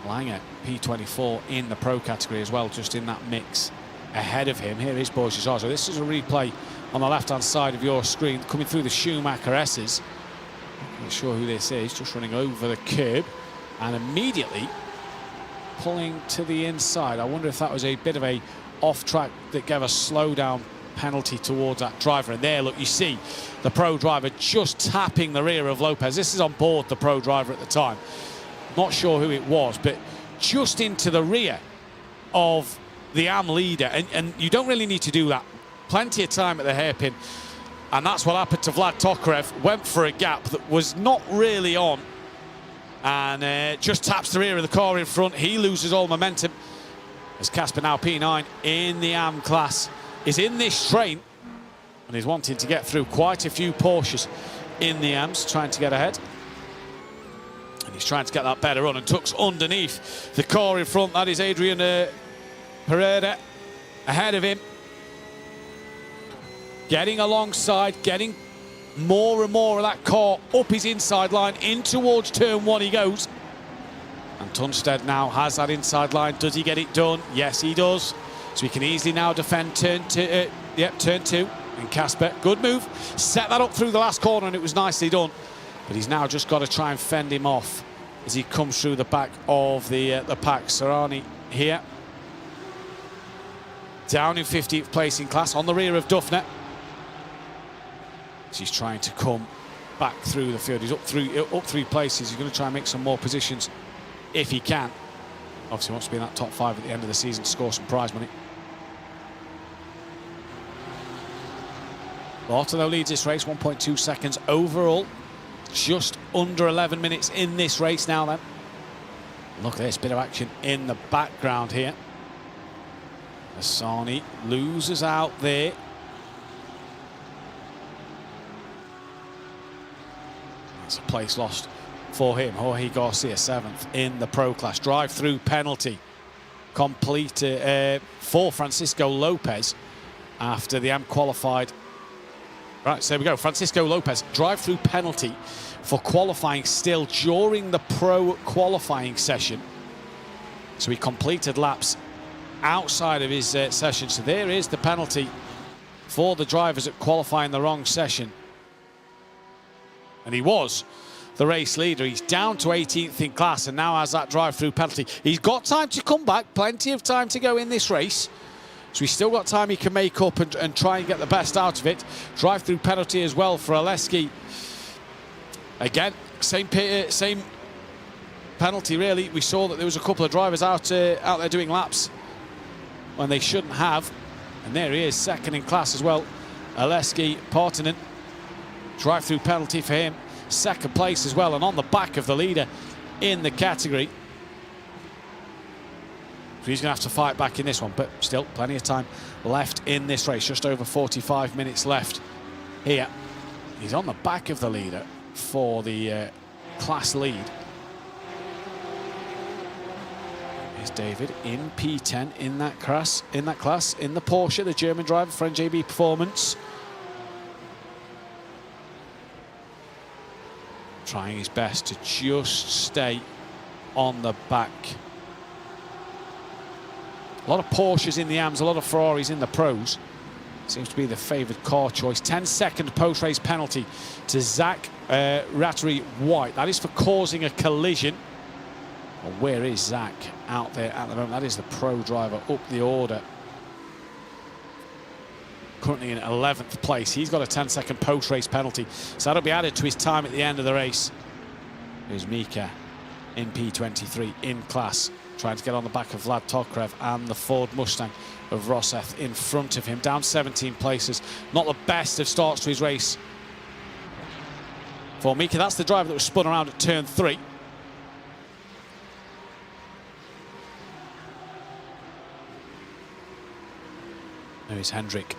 Langer, P24 in the pro category as well, just in that mix ahead of him. Here is Borgesarzo. This is a replay on the left-hand side of your screen, coming through the Schumacher S's. Not sure who this is, just running over the curb and immediately pulling to the inside. I wonder if that was a bit of a off-track that gave a slowdown penalty towards that driver. And there, look, you see the pro driver just tapping the rear of Lopez. This is on board the pro driver at the time. Not sure who it was, but just into the rear of the AM leader. And you don't really need to do that. Plenty of time at the hairpin. And that's what happened to Vlad Tokarev. Went for a gap that was not really on. And just taps the rear of the car in front. He loses all momentum. As Casper, now P9 in the AM class, is in this train. And he's wanting to get through quite a few Porsches in the AMs, trying to get ahead. And he's trying to get that better run, and tucks underneath the car in front. That is Adrian Pereira ahead of him. Getting alongside, getting more and more of that car up his inside line. In towards turn 1 he goes. And Tunstead now has that inside line. Does he get it done? Yes, he does. So he can easily now defend turn two. Turn two. And Casper, good move. Set that up through the last corner, and it was nicely done. But he's now just got to try and fend him off as he comes through the back of the pack. Serrani here. Down in 15th place in class, on the rear of Duffner. He's trying to come back through the field. He's up three places. He's going to try and make some more positions if he can. Obviously wants to be in that top 5 at the end of the season to score some prize money. Lotto leads this race, 1.2 seconds overall. Just under 11 minutes in this race now then. Look at this bit of action in the background here. Asani loses out there. That's a place lost for him. Jorge Garcia, 7th in the pro class. Drive-through penalty complete for Francisco Lopez after the AM qualified. Right, so there we go. Francisco Lopez, drive-through penalty for qualifying still during the pro qualifying session. So he completed laps outside of his session. So there is the penalty for the drivers at qualifying the wrong session. And he was the race leader. He's down to 18th in class and now has that drive-through penalty. He's got time to come back, plenty of time to go in this race. So he's still got time he can make up and try and get the best out of it. Drive-through penalty as well for Oleski. Again, same penalty really. We saw that there was a couple of drivers out there doing laps when they shouldn't have. And there he is, 2nd in class as well. Oleski Partanen. Drive-through penalty for him. 2nd place as well, and on the back of the leader in the category. So he's going to have to fight back in this one, but still plenty of time left in this race. Just over 45 minutes left here. He's on the back of the leader for the class lead. Here's David in P10 in that class, in the Porsche, the German driver for NJB Performance. Trying his best to just stay on the back. A lot of Porsches in the AMs, a lot of Ferraris in the pros. Seems to be the favoured car choice. 10-second post-race penalty to Zach Rattery White. That is for causing a collision. Well, where is Zach out there at the moment? That is the pro driver up the order. Currently in 11th place. He's got a 10-second post-race penalty. So that'll be added to his time at the end of the race. Here's Mika in P23 in class, trying to get on the back of Vlad Tokrev and the Ford Mustang of Rosseth in front of him. Down 17 places. Not the best of starts to his race for Mika. That's the driver that was spun around at turn 3. There's Hendrik.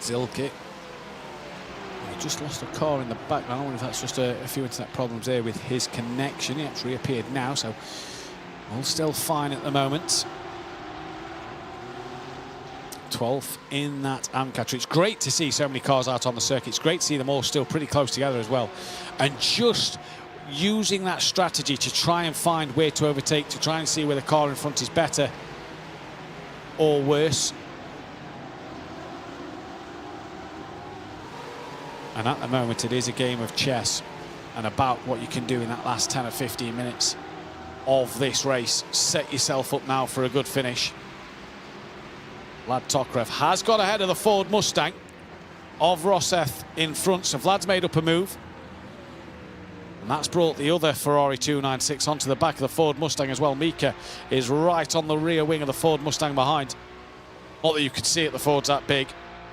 Zilke. He just lost a car in the background. I wonder if that's just a few internet problems there with his connection. It's reappeared now, so all still fine at the moment. 12th in that Amcatter. It's great to see so many cars out on the circuit. It's great to see them all still pretty close together as well. And just using that strategy to try and find where to overtake, to try and see where the car in front is better or worse. And at the moment, it is a game of chess and about what you can do in that last 10 or 15 minutes of this race. Set yourself up now for a good finish. Vlad Tokrev has got ahead of the Ford Mustang of Rosseth in front, so Vlad's made up a move. And that's brought the other Ferrari 296 onto the back of the Ford Mustang as well. Mika is right on the rear wing of the Ford Mustang behind. Not that you could see it, the Ford's that big.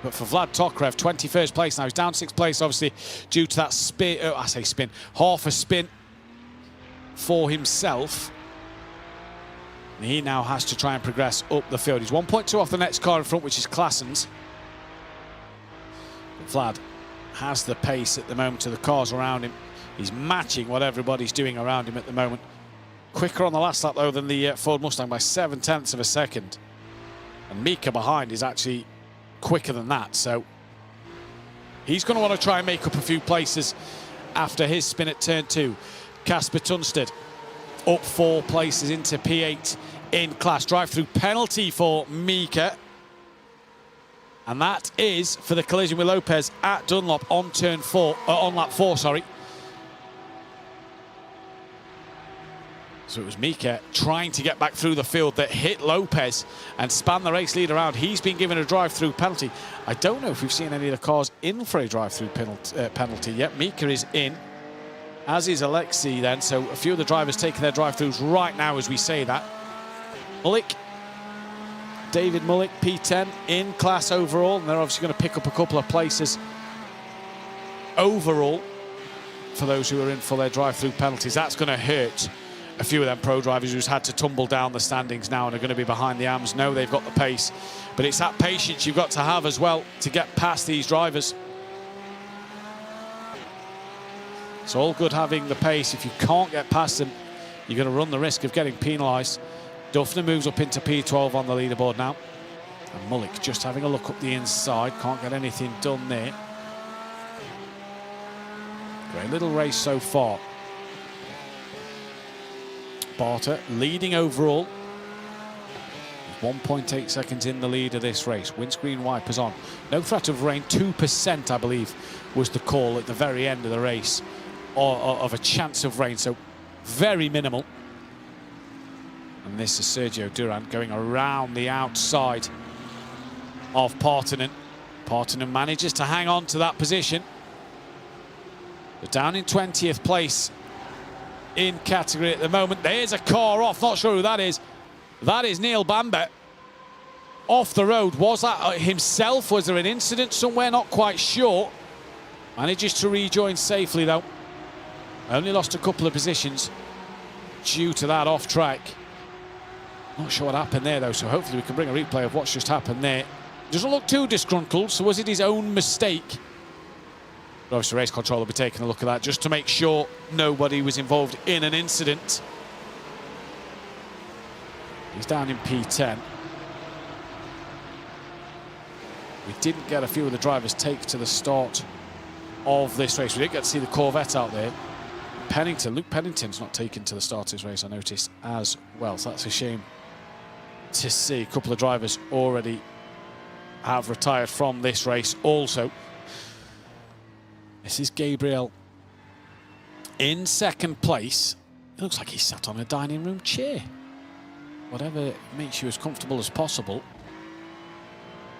But for Vlad Tokrev, 21st place now. He's down 6th place, obviously, due to that spin. I say spin. Half a spin for himself. And he now has to try and progress up the field. He's 1.2 off the next car in front, which is Klassen's. But Vlad has the pace at the moment of the cars around him. He's matching what everybody's doing around him at the moment. Quicker on the last lap, though, than the Ford Mustang by 7/10 of a second. And Mika behind is actually quicker than that, so he's going to want to try and make up a few places after his spin at turn 2. Casper Tunstead up 4 places into P8 in class. Drive-through penalty for Mika. And that is for the collision with Lopez at Dunlop on turn 4, on lap 4, sorry. So it was Mika trying to get back through the field that hit Lopez and span the race lead around. He's been given a drive-through penalty. I don't know if we've seen any of the cars in for a drive-through penalty yet. Mika is in, as is Alexei then. So a few of the drivers taking their drive-throughs right now as we say that. Mullick, David Mullick, P10 in class overall. And they're obviously going to pick up a couple of places overall for those who are in for their drive-through penalties. That's going to hurt a few of them pro drivers who's had to tumble down the standings now and are going to be behind the AMs. No, they've got the pace, but it's that patience you've got to have as well to get past these drivers. It's all good having the pace. If you can't get past them, you're going to run the risk of getting penalised. Duffner moves up into P12 on the leaderboard now. And Mullick just having a look up the inside. Can't get anything done there. Great little race so far. Barter leading overall. 1.8 seconds in the lead of this race. Windscreen wipers on. No threat of rain. 2%, I believe, was the call at the very end of the race of a chance of rain. So very minimal. And this is Sergio Durant going around the outside of Partanen. Partanen manages to hang on to that position. They're down in 20th place in category at the moment. There's a car off, not sure who that is. That is Neil Bamber off the road. Was that himself? Was there an incident somewhere? Not quite sure. Manages to rejoin safely though. Only lost a couple of positions due to that off track. Not sure what happened there though, so hopefully we can bring a replay of what's just happened there. Doesn't look too disgruntled, so was it his own mistake? But obviously race control will be taking a look at that just to make sure nobody was involved in an incident. He's down in P10. We didn't get a few of the drivers take to the start of this race. We didn't get to see the Corvette out there. Luke Pennington's not taken to the start of this race, I noticed as well. So that's a shame to see. A couple of drivers already have retired from this race also. This is Gabriel in second place. It looks like he's sat on a dining room chair. Whatever makes you as comfortable as possible.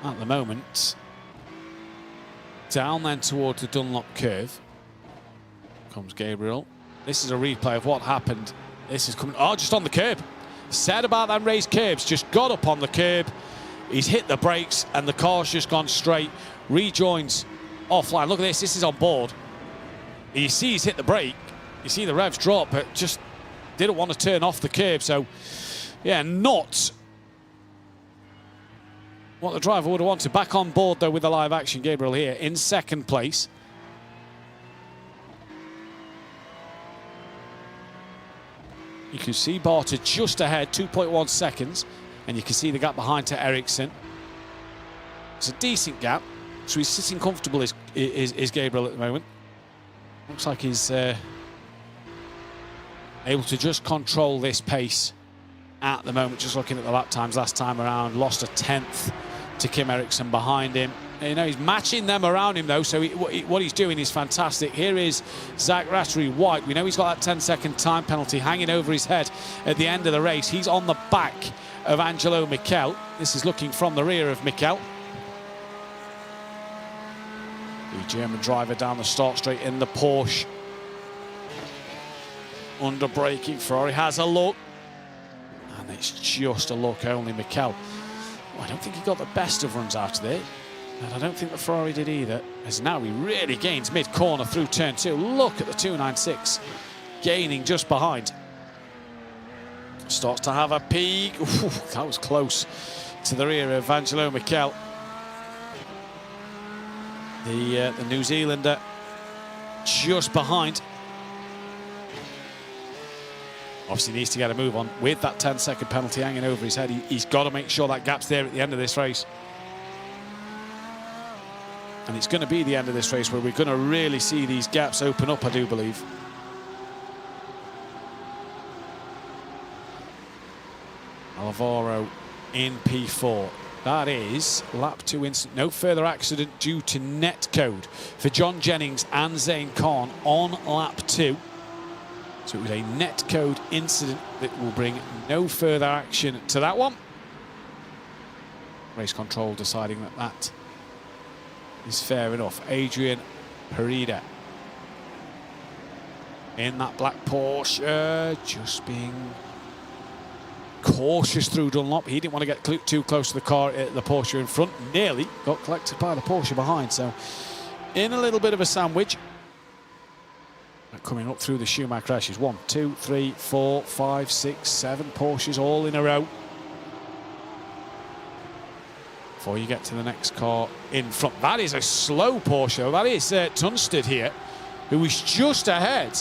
At the moment, down then towards the Dunlop curve comes Gabriel. This is a replay of what happened. This is coming, oh, just on the curb. Said about them raised curbs, just got up on the curb. He's hit the brakes and the car's just gone straight. Rejoins offline. Look at this, this is on board. You see he's hit the brake. You see the revs drop, but just didn't want to turn off the curb. So, yeah, not what the driver would have wanted. Back on board, though, with the live action. Gabriel here in second place. You can see Barter just ahead, 2.1 seconds. And you can see the gap behind to Ericsson. It's a decent gap. So he's sitting comfortable, is Gabriel at the moment. Looks like he's able to just control this pace at the moment. Just looking at the lap times last time around, lost a 10th to Kim Ericsson behind him. You know, he's matching them around him though, so what he's doing is fantastic. Here is Zach Rattery White. We know he's got that 10-second time penalty hanging over his head at the end of the race. He's on the back of Angelo Mikel. This is looking from the rear of Mikel. The German driver down the start straight in the Porsche. Under braking, Ferrari has a look. And it's just a look only. Mikel, oh, I don't think he got the best of runs out of there. And I don't think the Ferrari did either. As now he really gains mid-corner through turn 2. Look at the 296 gaining just behind. Starts to have a peak. Ooh, that was close to the rear of Angelo Mikel. The New Zealander just behind. Obviously needs to get a move on with that 10-second penalty hanging over his head. He's got to make sure that gap's there at the end of this race. And it's going to be the end of this race where we're going to really see these gaps open up, I do believe. Alvaro in P4. That is lap 2 instant. No further accident due to netcode for John Jennings and Zane Khan on lap 2. So it was a netcode incident that will bring no further action to that one. Race control deciding that that is fair enough. Adrian Pereda in that black Porsche, just being cautious through Dunlop. He didn't want to get too close to the car, the Porsche in front. Nearly got collected by the Porsche behind. So in a little bit of a sandwich. Coming up through the Schumacher crashes. 1, 2, 3, 4, 5, 6, 7 Porsches all in a row. Before you get to the next car in front. That is a slow Porsche, though. That is Tunstall here, who was just ahead.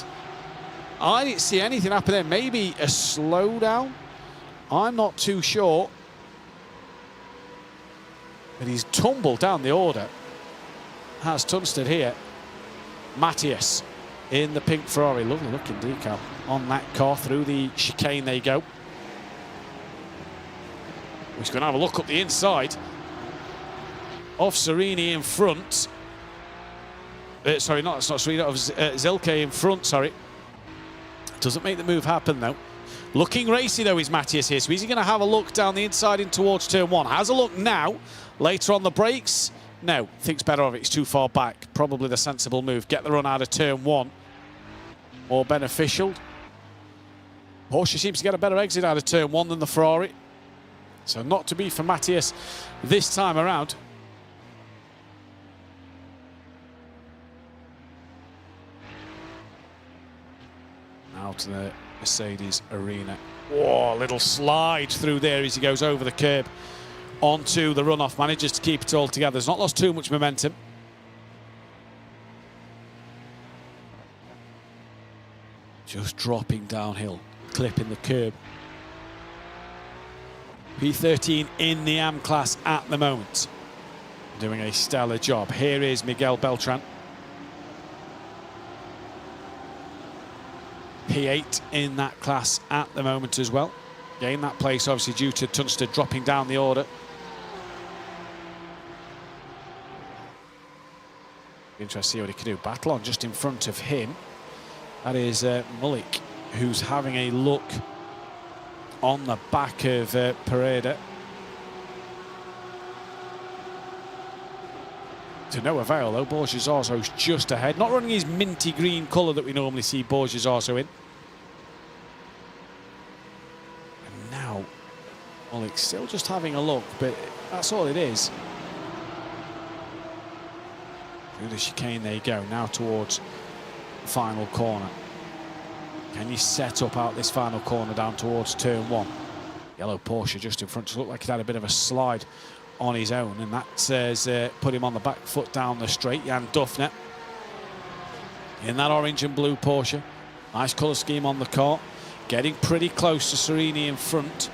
I didn't see anything happen there. Maybe a slowdown. I'm not too sure. But he's tumbled down the order. Has Tunstall here. Matthias in the pink Ferrari. Lovely looking decal on that car. Through the chicane they go. He's going to have a look up the inside of Serini in front. Sorry, it's not Serini, of Zilke in front, sorry. Doesn't make the move happen, though. Looking racy, though, is Matthias here. So is he going to have a look down the inside in towards turn 1? Has a look now. Later on the brakes. No, thinks better of it. It's too far back. Probably the sensible move. Get the run out of turn 1. More beneficial. Porsche seems to get a better exit out of turn 1 than the Ferrari. So not to be for Matthias this time around. Out to the Mercedes arena. Whoa, little slide through there as he goes over the curb onto the runoff. Manages to keep it all together. Has not lost too much momentum. Just dropping downhill, clipping the curb. P13 in the AM class at the moment. Doing a stellar job. Here is Miguel Beltran. P8 in that class at the moment as well. Gained that place obviously due to Tunstall dropping down the order. Interesting to see what he can do. Battle on just in front of him. That is Mullick, who's having a look on the back of Pereda. To no avail, though. Borges Arzo's just ahead. Not running his minty green colour that we normally see Borges Arzo in. And now, Mullick still just having a look, but that's all it is. Through the chicane they go, now towards the final corner. Can you set up out this final corner down towards turn 1? Yellow Porsche just in front. It looked like he had a bit of a slide on his own, and that says put him on the back foot down the straight. Jan Duffner in that orange and blue Porsche. Nice colour scheme on the car. Getting pretty close to Serini in front.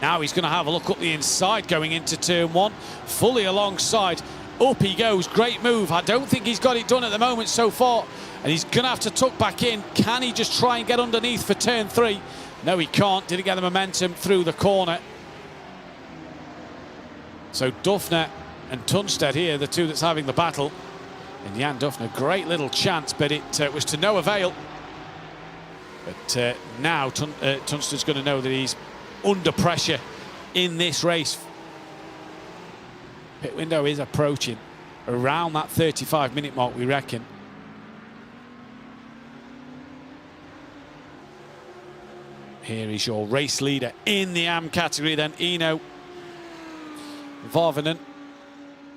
Now he's going to have a look up the inside going into turn 1. Fully alongside. Up he goes. Great move. I don't think he's got it done at the moment so far. And he's going to have to tuck back in. Can he just try and get underneath for turn 3? No, he can't. Didn't get the momentum through the corner. So Duffner and Tunstall here, the two that's having the battle. And Jan Duffner, great little chance, but it was to no avail. But now Tunstall's going to know that he's under pressure in this race. Pit window is approaching around that 35-minute mark, we reckon. Here is your race leader in the AM category then, Eno Varvanen,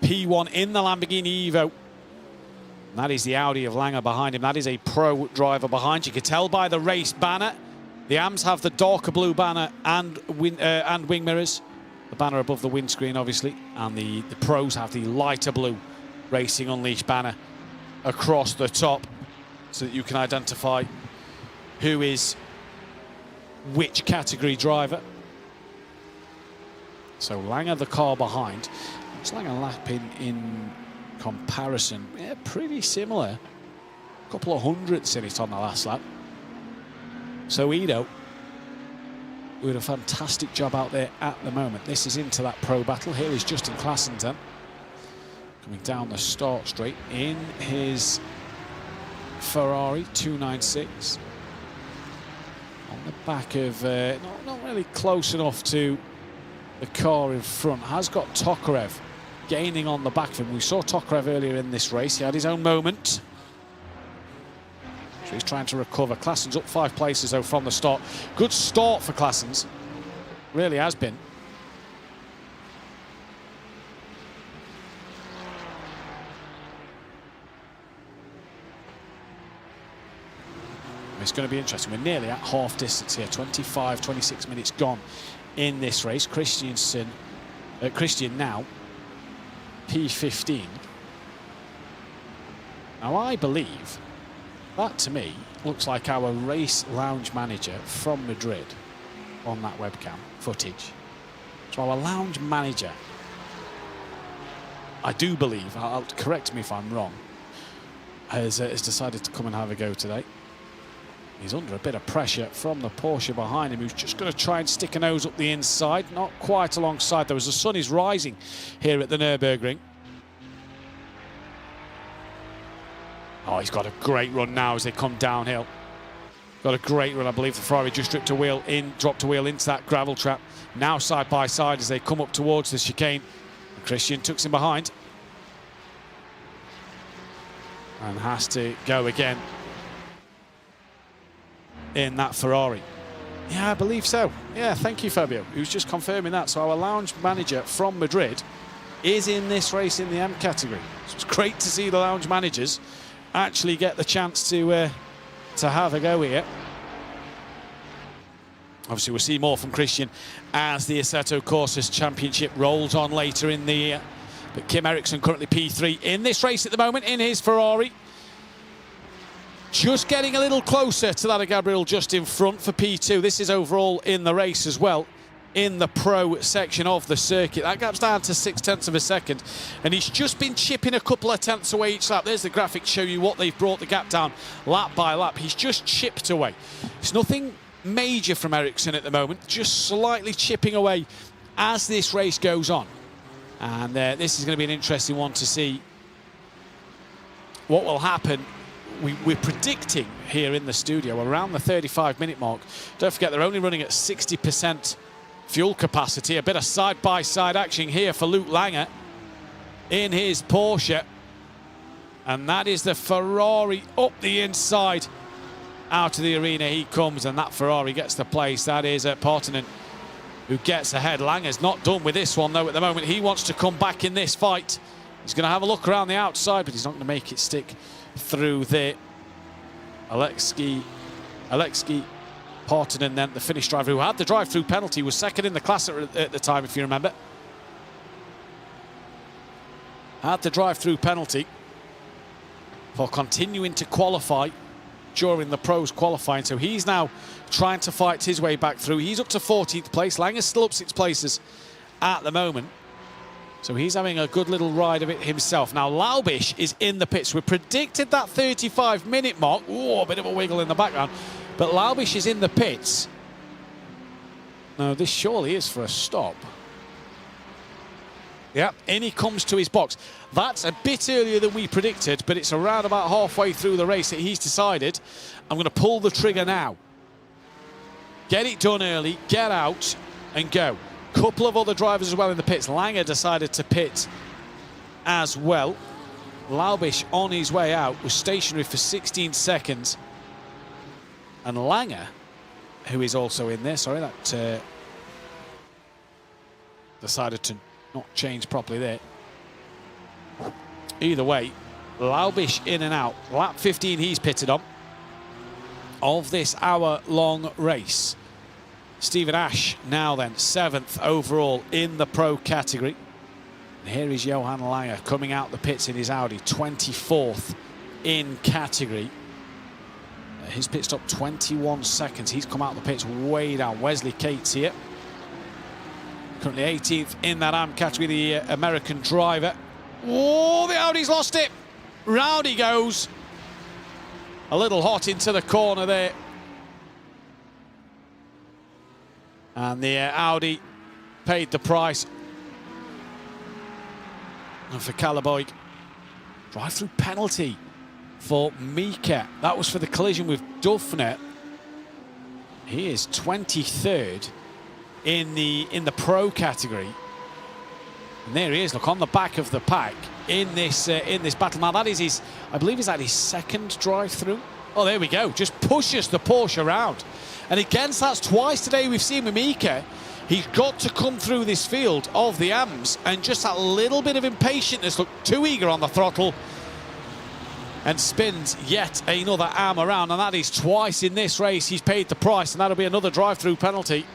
P1 in the Lamborghini Evo. And that is the Audi of Langer behind him. That is a pro driver behind. You can tell by the race banner. The AMs have the darker blue banner and wing mirrors. The banner above the windscreen, obviously. And the pros have the lighter blue Racing Unleashed banner across the top so that you can identify who is which category driver. So Langer, the car behind. It's Langer lapping in comparison, yeah, pretty similar. A couple of hundredths in it on the last lap. So Ido doing a fantastic job out there at the moment. This is into that pro battle. Here is Justin Klassenden coming down the start straight in his Ferrari 296. On the back of, not really close enough to the car in front. Has got Tokarev gaining on the back of him. We saw Tokarev earlier in this race. He had his own moment. So he's trying to recover. Klassen's up 5 places though from the start. Good start for Klassen's. Really has been. It's going to be interesting. We're nearly at half distance here. 25, 26 minutes gone in this race. Christian now P15. Now I believe that to me looks like our race lounge manager from Madrid on that webcam footage. So our lounge manager, I do believe, correct me if I'm wrong, has decided to come and have a go today. He's under a bit of pressure from the Porsche behind him, who's just going to try and stick a nose up the inside. Not quite alongside though, as the sun is rising here at the Nürburgring. Oh, he's got a great run now as they come downhill. Got a great run. I believe the Ferrari just dropped a wheel into that gravel trap. Now side by side as they come up towards the chicane. And Christian tucks him behind. And has to go again in that Ferrari. Yeah, I believe so. Yeah, thank you, Fabio, who's just confirming that. So our lounge manager from Madrid is in this race in the M category. So it's great to see the lounge managers actually get the chance to have a go here. Obviously, we'll see more from Christian as the Assetto Corsa's Championship rolls on later in the year. But Kim Eriksson currently P3 in this race at the moment in his Ferrari. Just getting a little closer to that of Gabriel just in front for P2. This is overall in the race as well, in the pro section of the circuit. That gap's down to 0.6 of a second, and he's just been chipping a couple of tenths away each lap. There's the graphic to show you what they've brought the gap down lap by lap. He's just chipped away. It's nothing major from Ericsson at the moment, just slightly chipping away as this race goes on. And this is going to be an interesting one to see what will happen. We're predicting here in the studio around the 35-minute mark. Don't forget, they're only running at 60% fuel capacity. A bit of side-by-side action here for Luke Langer in his Porsche. And that is the Ferrari up the inside. Out of the arena he comes, and that Ferrari gets the place. That is Partanen who gets ahead. Langer's not done with this one, though, at the moment. He wants to come back in this fight. He's going to have a look around the outside, but he's not going to make it stick through there. Alexei Partanen, then the Finnish driver who had the drive-through penalty, was second in the class at the time, if you remember. Had the drive-through penalty for continuing to qualify during the pros qualifying, so he's now trying to fight his way back through. He's up to 14th place. Langer's still up 6 places at the moment. So he's having a good little ride of it himself. Now, Laubish is in the pits. We predicted that 35-minute mark. Ooh, a bit of a wiggle in the background. But Laubish is in the pits. No, this surely is for a stop. Yep, in he comes to his box. That's a bit earlier than we predicted, but it's around about halfway through the race that he's decided, I'm going to pull the trigger now. Get it done early, get out and go. Couple of other drivers as well in the pits. Langer decided to pit as well. Laubish on his way out was stationary for 16 seconds. And Langer, who is also in there, sorry, that decided to not change properly there. Either way, Laubish in and out. Lap 15 he's pitted on of this hour-long race. Stephen Ash now then 7th overall in the pro category. And here is Johan Langer coming out the pits in his Audi, 24th in category. His pit stop 21 seconds. He's come out the pits way down. Wesley Cates here. Currently 18th in that AM category, the American driver. Oh, the Audi's lost it. Round he goes. A little hot into the corner there. And the Audi paid the price. And for Calaboig, drive-through penalty for Mika. That was for the collision with Duffner. He is 23rd in the pro category. And there he is, look, on the back of the pack in this battle. Now that is his, I believe, is that his second drive-through? Oh, there we go. Just pushes the Porsche around. And again, that's twice today we've seen with Mika. He's got to come through this field of the AMs, and just that little bit of impatience, look, too eager on the throttle, and spins yet another AM around, and that is twice in this race. He's paid the price, and that'll be another drive-through penalty.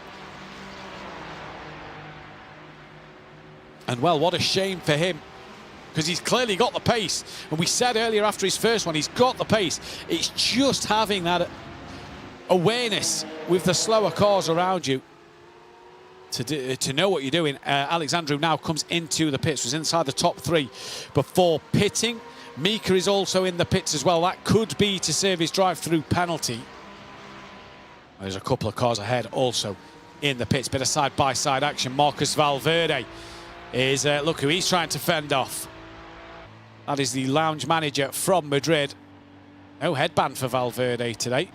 And well, what a shame for him, because he's clearly got the pace. And we said earlier after his first one, he's got the pace. It's just having that awareness with the slower cars around you to know what you're doing. Alexandru now comes into the pits, was inside the top three before pitting. Mika is also in the pits as well. That could be to serve his drive-through penalty. There's a couple of cars ahead also in the pits. Bit of side-by-side action. Marcus Valverde is, look who he's trying to fend off. That is the lounge manager from Madrid. No headband for Valverde today.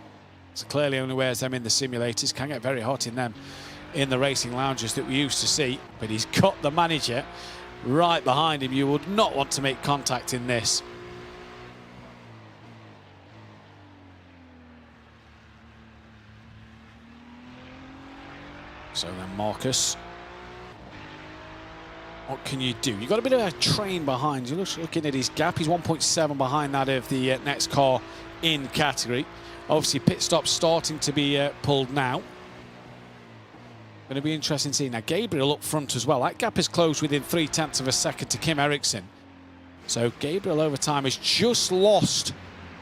So clearly only wears them in the simulators. Can get very hot in them in the racing lounges that we used to see. But he's got the manager right behind him. You would not want to make contact in this. So then Marcus, what can you do? You've got a bit of a train behind you. Looking at his gap, he's 1.7 behind that of the next car in category. Obviously pit stop starting to be pulled now. Going to be interesting to see. Now Gabriel up front as well. That gap is closed within 0.3 of a second to Kim Eriksson. So Gabriel over time has just lost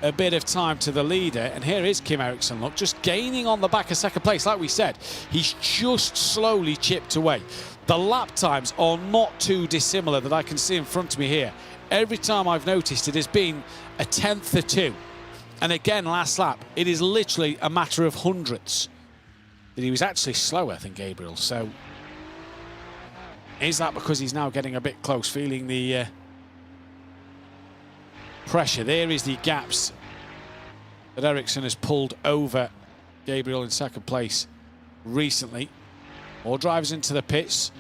a bit of time to the leader. And here is Kim Eriksson, look, just gaining on the back of second place. Like we said, he's just slowly chipped away. The lap times are not too dissimilar that I can see in front of me here. Every time I've noticed it has been a tenth or two. And again, last lap, it is literally a matter of hundredths. That he was actually slower than Gabriel. So is that because he's now getting a bit close, feeling the pressure? There is the gaps that Eriksson has pulled over Gabriel in second place recently. More drivers into the pits.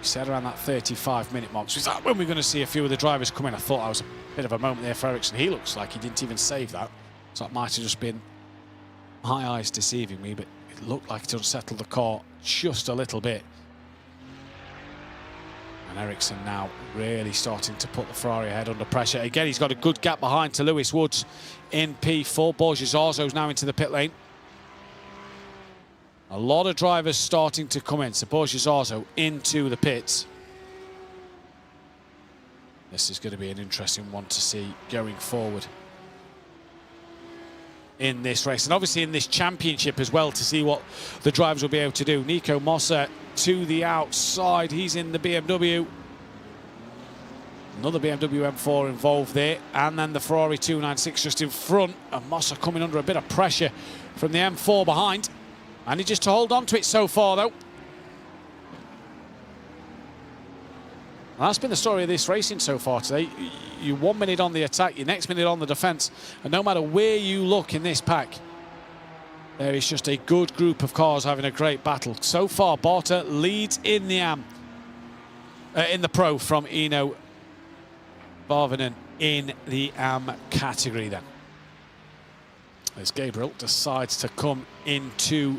We said around that 35-minute mark. So is that when we're going to see a few of the drivers come in? I thought that was a bit of a moment there for Eriksson. He looks like he didn't even save that. So that might have just been my eyes deceiving me, but it looked like it unsettled the car just a little bit. And Eriksson now really starting to put the Ferrari ahead under pressure. Again, he's got a good gap behind to Lewis Woods in P4. Borja Zarzo's now into the pit lane. A lot of drivers starting to come in. So Borja Zarzo into the pits. This is going to be an interesting one to see going forward in this race, and obviously in this championship as well, to see what the drivers will be able to do. Nico Mossa to the outside. He's in the BMW. Another BMW M4 involved there, and then the Ferrari 296 just in front, and Mossa coming under a bit of pressure from the M4 behind. Managed to hold on to it so far though. And that's been the story of this racing so far today. You 1 minute on the attack, your next minute on the defence, and no matter where you look in this pack, there is just a good group of cars having a great battle. So far, Barta leads in the AM, in the Pro from Eno Varvanen in the AM category then. As Gabriel decides to come into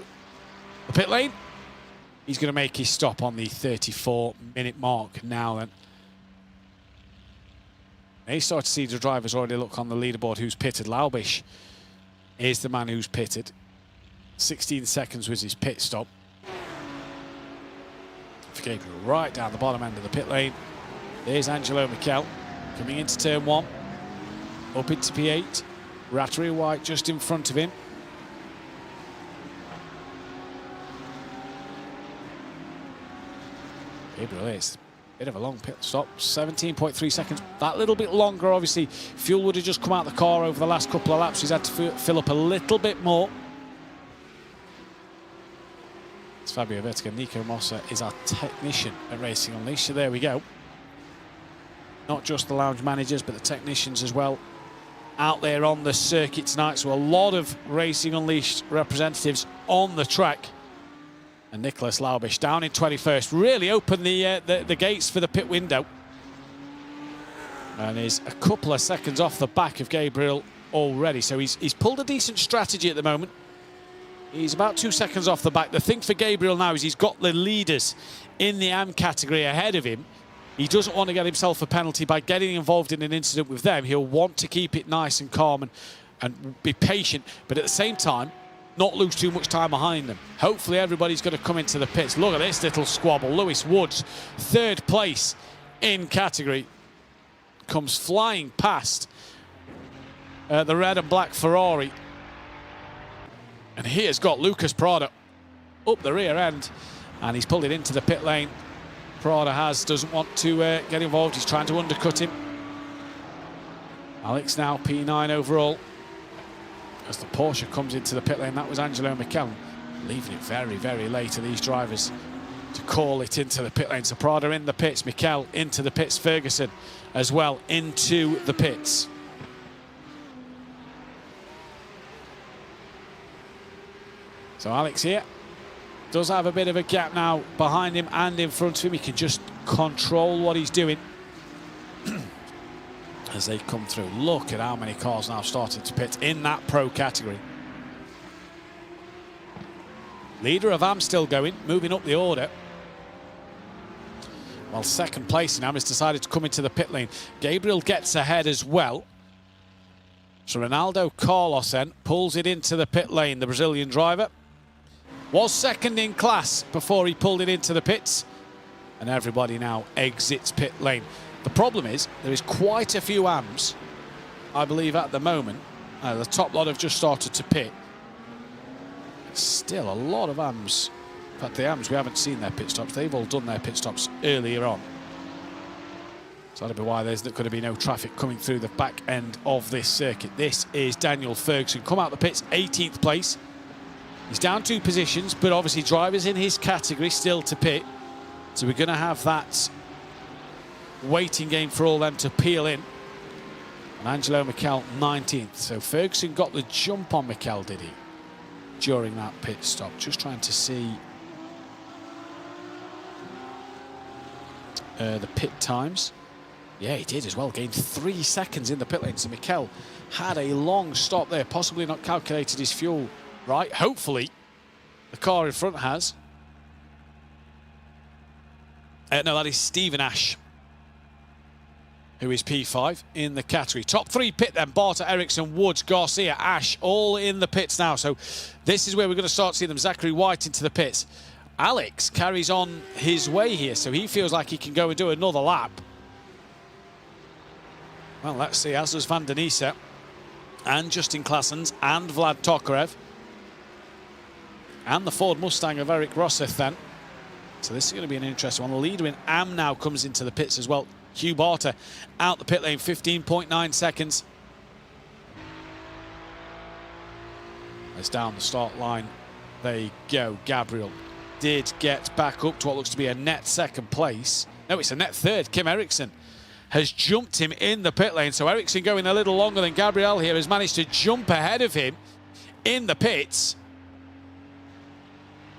the pit lane. He's going to make his stop on the 34-minute mark now then. Now you start to see the drivers already look on the leaderboard who's pitted. Laubish is the man who's pitted. 16 seconds was his pit stop. For Gabriel right down the bottom end of the pit lane. There's Angelo Mikel coming into turn one. Up into P8. Rattery White just in front of him. Gabriel is a Bit of a long pit stop, 17.3 seconds. That little bit longer, obviously. Fuel would have just come out the car over the last couple of laps. He's had to fill up a little bit more. It's Fabio Vertiga. Nico Mossa is our technician at Racing Unleashed. So there we go. Not just the lounge managers, but the technicians as well out there on the circuit tonight. So a lot of Racing Unleashed representatives on the track. And Nicholas Laubish down in 21st, really opened the gates for the pit window. And is a couple of seconds off the back of Gabriel already. So he's pulled a decent strategy at the moment. He's about 2 seconds off the back. The thing for Gabriel now is he's got the leaders in the AM category ahead of him. He doesn't want to get himself a penalty by getting involved in an incident with them. He'll want to keep it nice and calm and be patient, but at the same time, not lose too much time behind them. Hopefully everybody's going to come into the pits. Look at this little squabble. Lewis Woods, 3rd place in category, comes flying past the red and black Ferrari. And he has got Lucas Prada up the rear end, and he's pulled it into the pit lane. Prada doesn't want to get involved. He's trying to undercut him. Alex now P9 overall. As the Porsche comes into the pit lane, that was Angelo McKellen, leaving it very, very late to these drivers to call it into the pit lane. So Prada in the pits, Mikel into the pits, Ferguson as well into the pits. So Alex here does have a bit of a gap now behind him and in front of him. He can just control what he's doing as they come through. Look at how many cars now starting to pit in that pro category. Leader of AM still going, moving up the order. While 2nd place in AM has decided to come into the pit lane. Gabriel gets ahead as well. So Ronaldo Carlos then pulls it into the pit lane, the Brazilian driver. Was 2nd in class before he pulled it into the pits. And everybody now exits pit lane. The problem is, there is quite a few AMs, I believe, at the moment. The top lot have just started to pit. Still a lot of AMs. In fact, the AMs, we haven't seen their pit stops. They've all done their pit stops earlier on. So that'll be why there's going to be no traffic coming through the back end of this circuit. This is Daniel Ferguson. Come out the pits, 18th place. He's down 2 positions, but obviously drivers in his category still to pit. So we're going to have that waiting game for all them to peel in. And Angelo Mikel 19th. So Ferguson got the jump on Mikel, did he? During that pit stop. Just trying to see the pit times. Yeah, he did as well. Gained 3 seconds in the pit lane. So Mikel had a long stop there. Possibly not calculated his fuel right. Hopefully the car in front has. No, that is Stephen Ash, who is P5 in the category. Top 3 pit then. Barta, Ericsson, Woods, Garcia, Ash, all in the pits now. So this is where we're going to start to see them. Zachary White into the pits. Alex carries on his way here, so he feels like he can go and do another lap. Well, let's see. As does Van der Niese and Justin Claessens and Vlad Tokarev. And the Ford Mustang of Eric Rosseth then. So this is going to be an interesting one. The leader in AM now comes into the pits as well. Hugh Barter out the pit lane, 15.9 seconds. It's down the start line. There you go. Gabriel did get back up to what looks to be a net 2nd place. No, it's a net 3rd. Kim Eriksson has jumped him in the pit lane. So Eriksson going a little longer than Gabriel here has managed to jump ahead of him in the pits.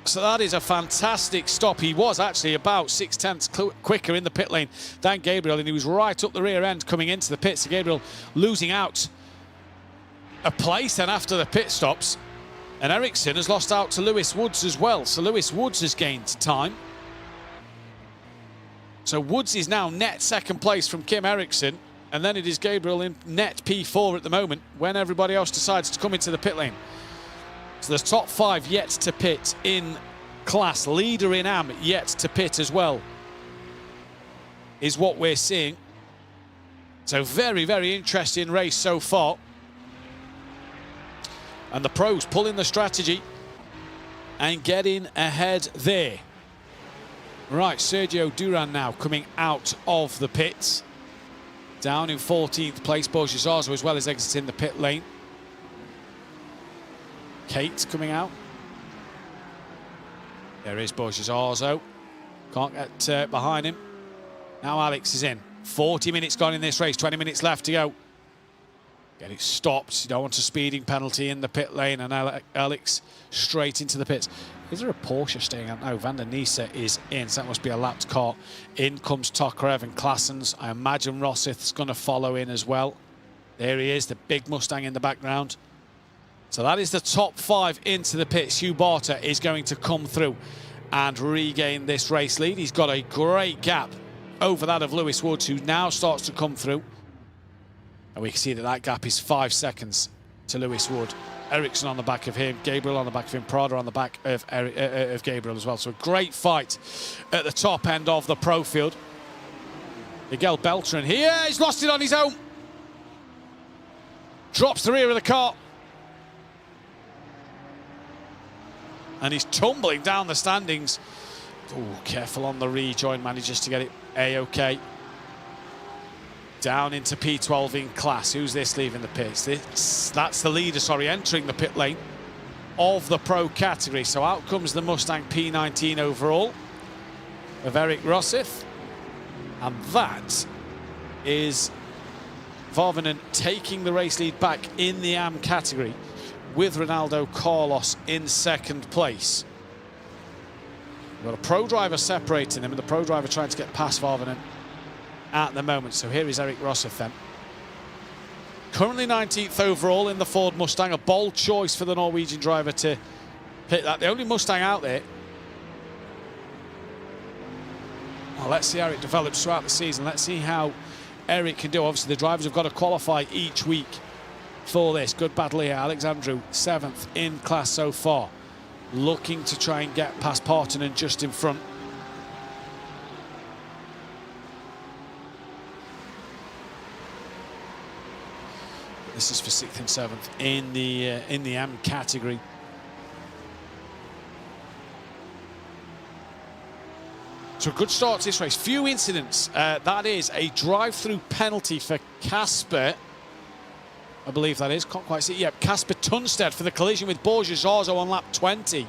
So that is a fantastic stop. He was actually about 0.6 quicker in the pit lane than Gabriel, and he was right up the rear end coming into the pits. So Gabriel losing out a place then after the pit stops. And Ericsson has lost out to Lewis Woods as well. So Lewis Woods has gained time. So Woods is now net 2nd place from Kim Eriksson. And then it is Gabriel in net P4 at the moment when everybody else decides to come into the pit lane. So there's top 5 yet to pit in class. Leader in AM yet to pit as well is what we're seeing. So very, very interesting race so far. And the pros pulling the strategy and getting ahead there. Right, Sergio Duran now coming out of the pits. Down in 14th place, Borja Zarzo as well as exiting the pit lane. Kate coming out. There is Borja Zarzo. Can't get behind him. Now Alex is in. 40 minutes gone in this race, 20 minutes left to go. Get it stopped. You don't want a speeding penalty in the pit lane, and Alex straight into the pits. Is there a Porsche staying out? No, Van der Niese is in, so that must be a lapped car. In comes Tokarev and Claessens. I imagine Rossith's going to follow in as well. There he is, the big Mustang in the background. So that is the top 5 into the pits. Hugh Barter is going to come through and regain this race lead. He's got a great gap over that of Lewis Woods, who now starts to come through. And we can see that that gap is 5 seconds to Lewis Wood. Ericsson on the back of him, Gabriel on the back of him, Prada on the back of Gabriel as well. So a great fight at the top end of the pro field. Miguel Beltran here, he's lost it on his own. Drops the rear of the car. And he's tumbling down the standings. Oh, careful on the rejoin, manages to get it A-OK. Down into P12 in class. Who's this leaving the pits? That's the leader, sorry, entering the pit lane of the pro category. So out comes the Mustang P19 overall of Eric Rossith. And that is Varvanen taking the race lead back in the AM category with Ronaldo Carlos in second place. We've got a pro driver separating them, and the pro driver trying to get past Varvanen at the moment. So here is Eric Rossith then. Currently 19th overall in the Ford Mustang. A bold choice for the Norwegian driver to pick that. The only Mustang out there. Well, let's see how it develops throughout the season. Let's see how Eric can do. Obviously, the drivers have got to qualify each week for this. Good battle here. Alexandru, 7th in class so far. Looking to try and get past Partonen just in front. This is for 6th and 7th in the M category. So a good start to this race. Few incidents. That is a drive-through penalty for Casper. I believe that is. Can't quite see it. Yep, Casper Tunstead for the collision with Borja Zarzo on lap 20.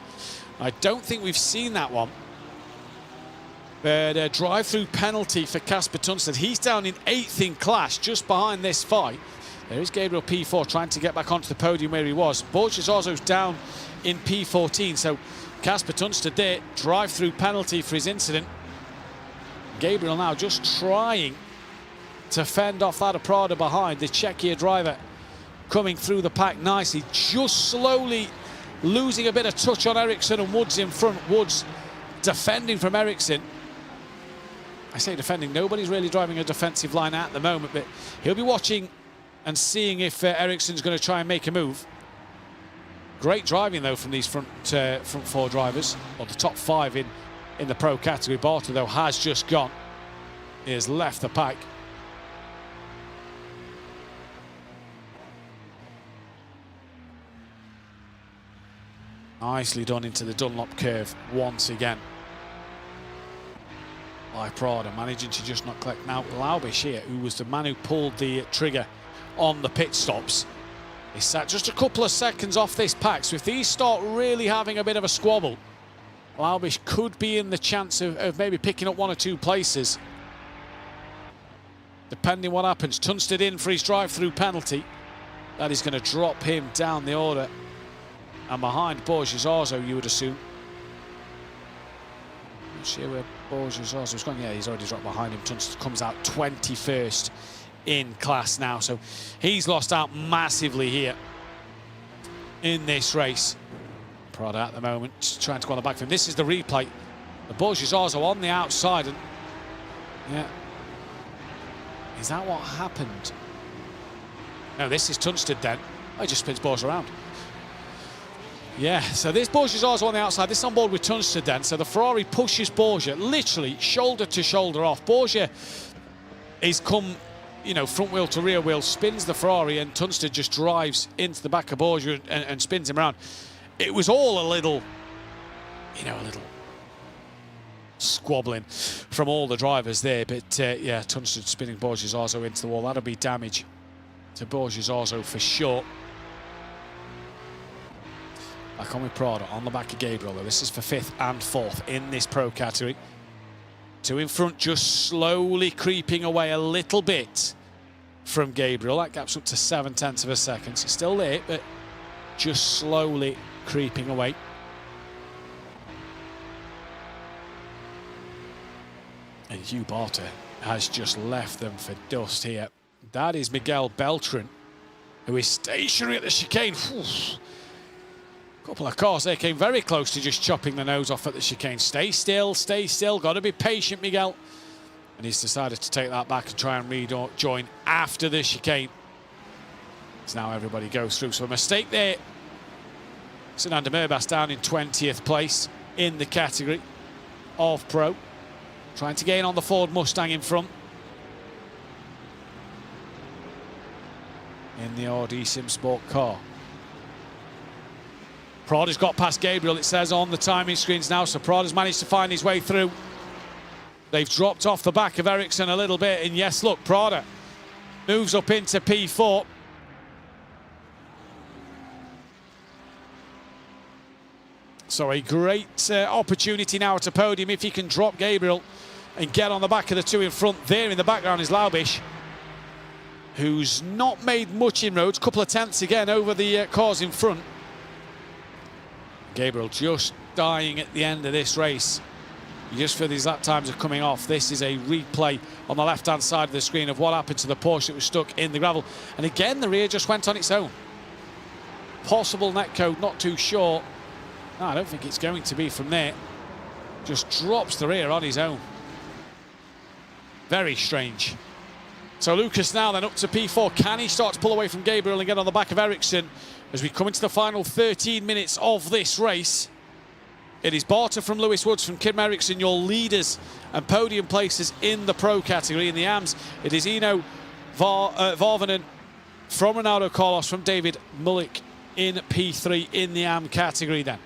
I don't think we've seen that one. But a drive-through penalty for Casper Tunstead. He's down in 8th in class, just behind this fight. There is Gabriel P4 trying to get back onto the podium where he was. Borja Zarzo's down in P14, so Casper Tunstead there, drive-through penalty for his incident. Gabriel now just trying to fend off that of Prada behind, the Czechia driver coming through the pack nicely, just slowly losing a bit of touch on Ericsson and Woods in front. Woods defending from Ericsson. I say defending, nobody's really driving a defensive line at the moment, but he'll be watching and seeing if Ericsson's going to try and make a move. Great driving, though, from these front 4 drivers, or the top 5 in the pro category. Barter, though, has just gone. He has left the pack. Nicely done into the Dunlop curve once again by Prada, managing to just not collect. Now, Laubish here, who was the man who pulled the trigger on the pit stops, he sat just a couple of seconds off this pack. So if these start really having a bit of a squabble, Laubish could be in the chance of maybe picking up 1 or 2 places, depending what happens. Tunstead in for his drive-through penalty. That is going to drop him down the order. And behind Borja Zarzo, you would assume. Not sure where Borja Zarzo's gone. Yeah, he's already dropped behind him. Tunstead comes out 21st in class now, so he's lost out massively here in this race. Prada at the moment trying to go on the back of him. This is the replay. The Borja Zarzo on the outside, and yeah, is that what happened? No, this is Tunstead then. Oh, he just spins Borja around. Yeah, so this Borja Zarzo on the outside. This is on board with Tunstead then. So the Ferrari pushes Borja literally shoulder to shoulder off. Borja is come, you know, front wheel to rear wheel, spins the Ferrari, and Tunstead just drives into the back of Borja and spins him around. It was all a little, you know, a little squabbling from all the drivers there. But yeah, Tunstall spinning Borges Arzo into the wall. That'll be damage to Borges Arzo for sure. Back on with Prada on the back of Gabriel, though. This is for 5th and 4th in this pro category. 2 in front, just slowly creeping away a little bit from Gabriel. That gap's up to 0.7 of a second. So still there, but just slowly creeping away. And Hugh Barter has just left them for dust here. That is Miguel Beltran, who is stationary at the chicane. Couple of cars there came very close to just chopping the nose off at the chicane. Stay still, got to be patient, Miguel. And he's decided to take that back and try and rejoin after the chicane. So now everybody goes through. So a mistake there. Fernando Murbas down in 20th place in the category of pro. Trying to gain on the Ford Mustang in front. In the Audi Sim Sport car. Prada's got past Gabriel, it says on the timing screens now, so Prada's managed to find his way through. They've dropped off the back of Ericsson a little bit, and yes, look, Prada moves up into P4. So a great opportunity now at a podium if he can drop Gabriel and get on the back of the 2 in front. There in the background is Laubish, who's not made much inroads. Couple of tenths again over the cars in front. Gabriel just dying at the end of this race. You just feel these lap times are coming off. This is a replay on the left-hand side of the screen of what happened to the Porsche that was stuck in the gravel. And again, the rear just went on its own. Possible netcode, not too sure. No, I don't think it's going to be from there. Just drops the rear on his own. Very strange. So Lucas now then up to P4. Can he start to pull away from Gabriel and get on the back of Ericsson as we come into the final 13 minutes of this race? It is Barter from Lewis Woods, from Kim Ericsson, your leaders and podium places in the pro category. In the AMS, it is Eno Varvanen from Ronaldo Carlos, from David Mullick in P3 in the AM category then.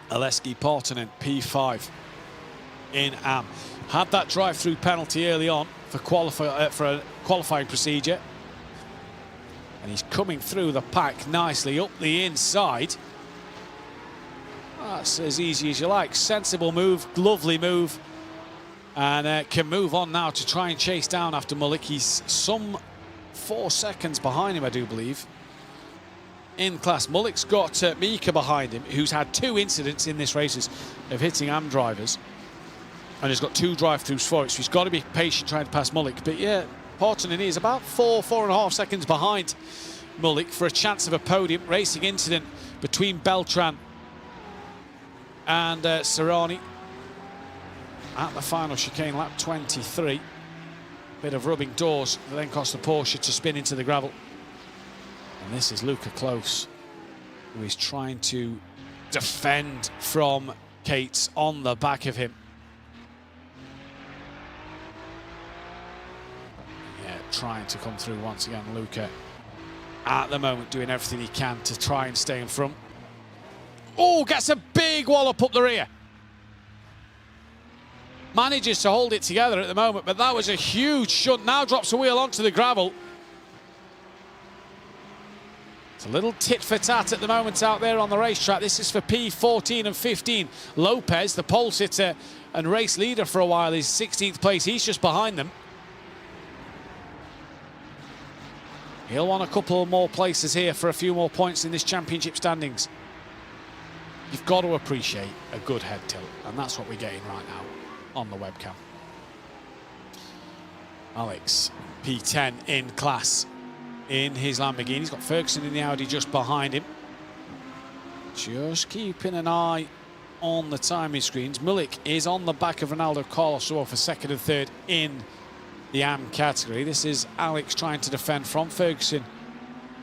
Aleski Partonen, P5 in AM. Had that drive-through penalty early on for a qualifying procedure. And he's coming through the pack nicely up the inside. That's as easy as you like. Sensible move, lovely move. And can move on now to try and chase down after Mullick. He's some 4 seconds behind him, I do believe, in class. Mullick's got Mika behind him, who's had 2 incidents in this race of hitting AM drivers. And has got 2 drive-throughs for it, so he's got to be patient trying to pass Mullick. But yeah, Partonen is about 4.5 seconds behind Mullick for a chance of a podium. Racing incident between Beltran and Serrani at the final chicane, lap 23. Bit of rubbing doors that then cost the Porsche to spin into the gravel. And this is Luca Close, who is trying to defend from Cates on the back of him. Trying to come through once again. Luca at the moment doing everything he can to try and stay in front. Oh, gets a big wallop up the rear. Manages to hold it together at the moment, but that was a huge shunt. Now drops a wheel onto the gravel. It's a little tit for tat at the moment out there on the racetrack. This is for P14 and 15. Lopez, the pole sitter and race leader for a while, is 16th place. He's just behind them. He'll want a couple more places here for a few more points in this championship standings. You've got to appreciate a good head tilt, and that's what we're getting right now on the webcam. Alex, P10 in class in his Lamborghini. He's got Ferguson in the Audi just behind him. Just keeping an eye on the timing screens. Mullick is on the back of Ronaldo Carlos for 2nd and 3rd in the AM category. This is Alex trying to defend from Ferguson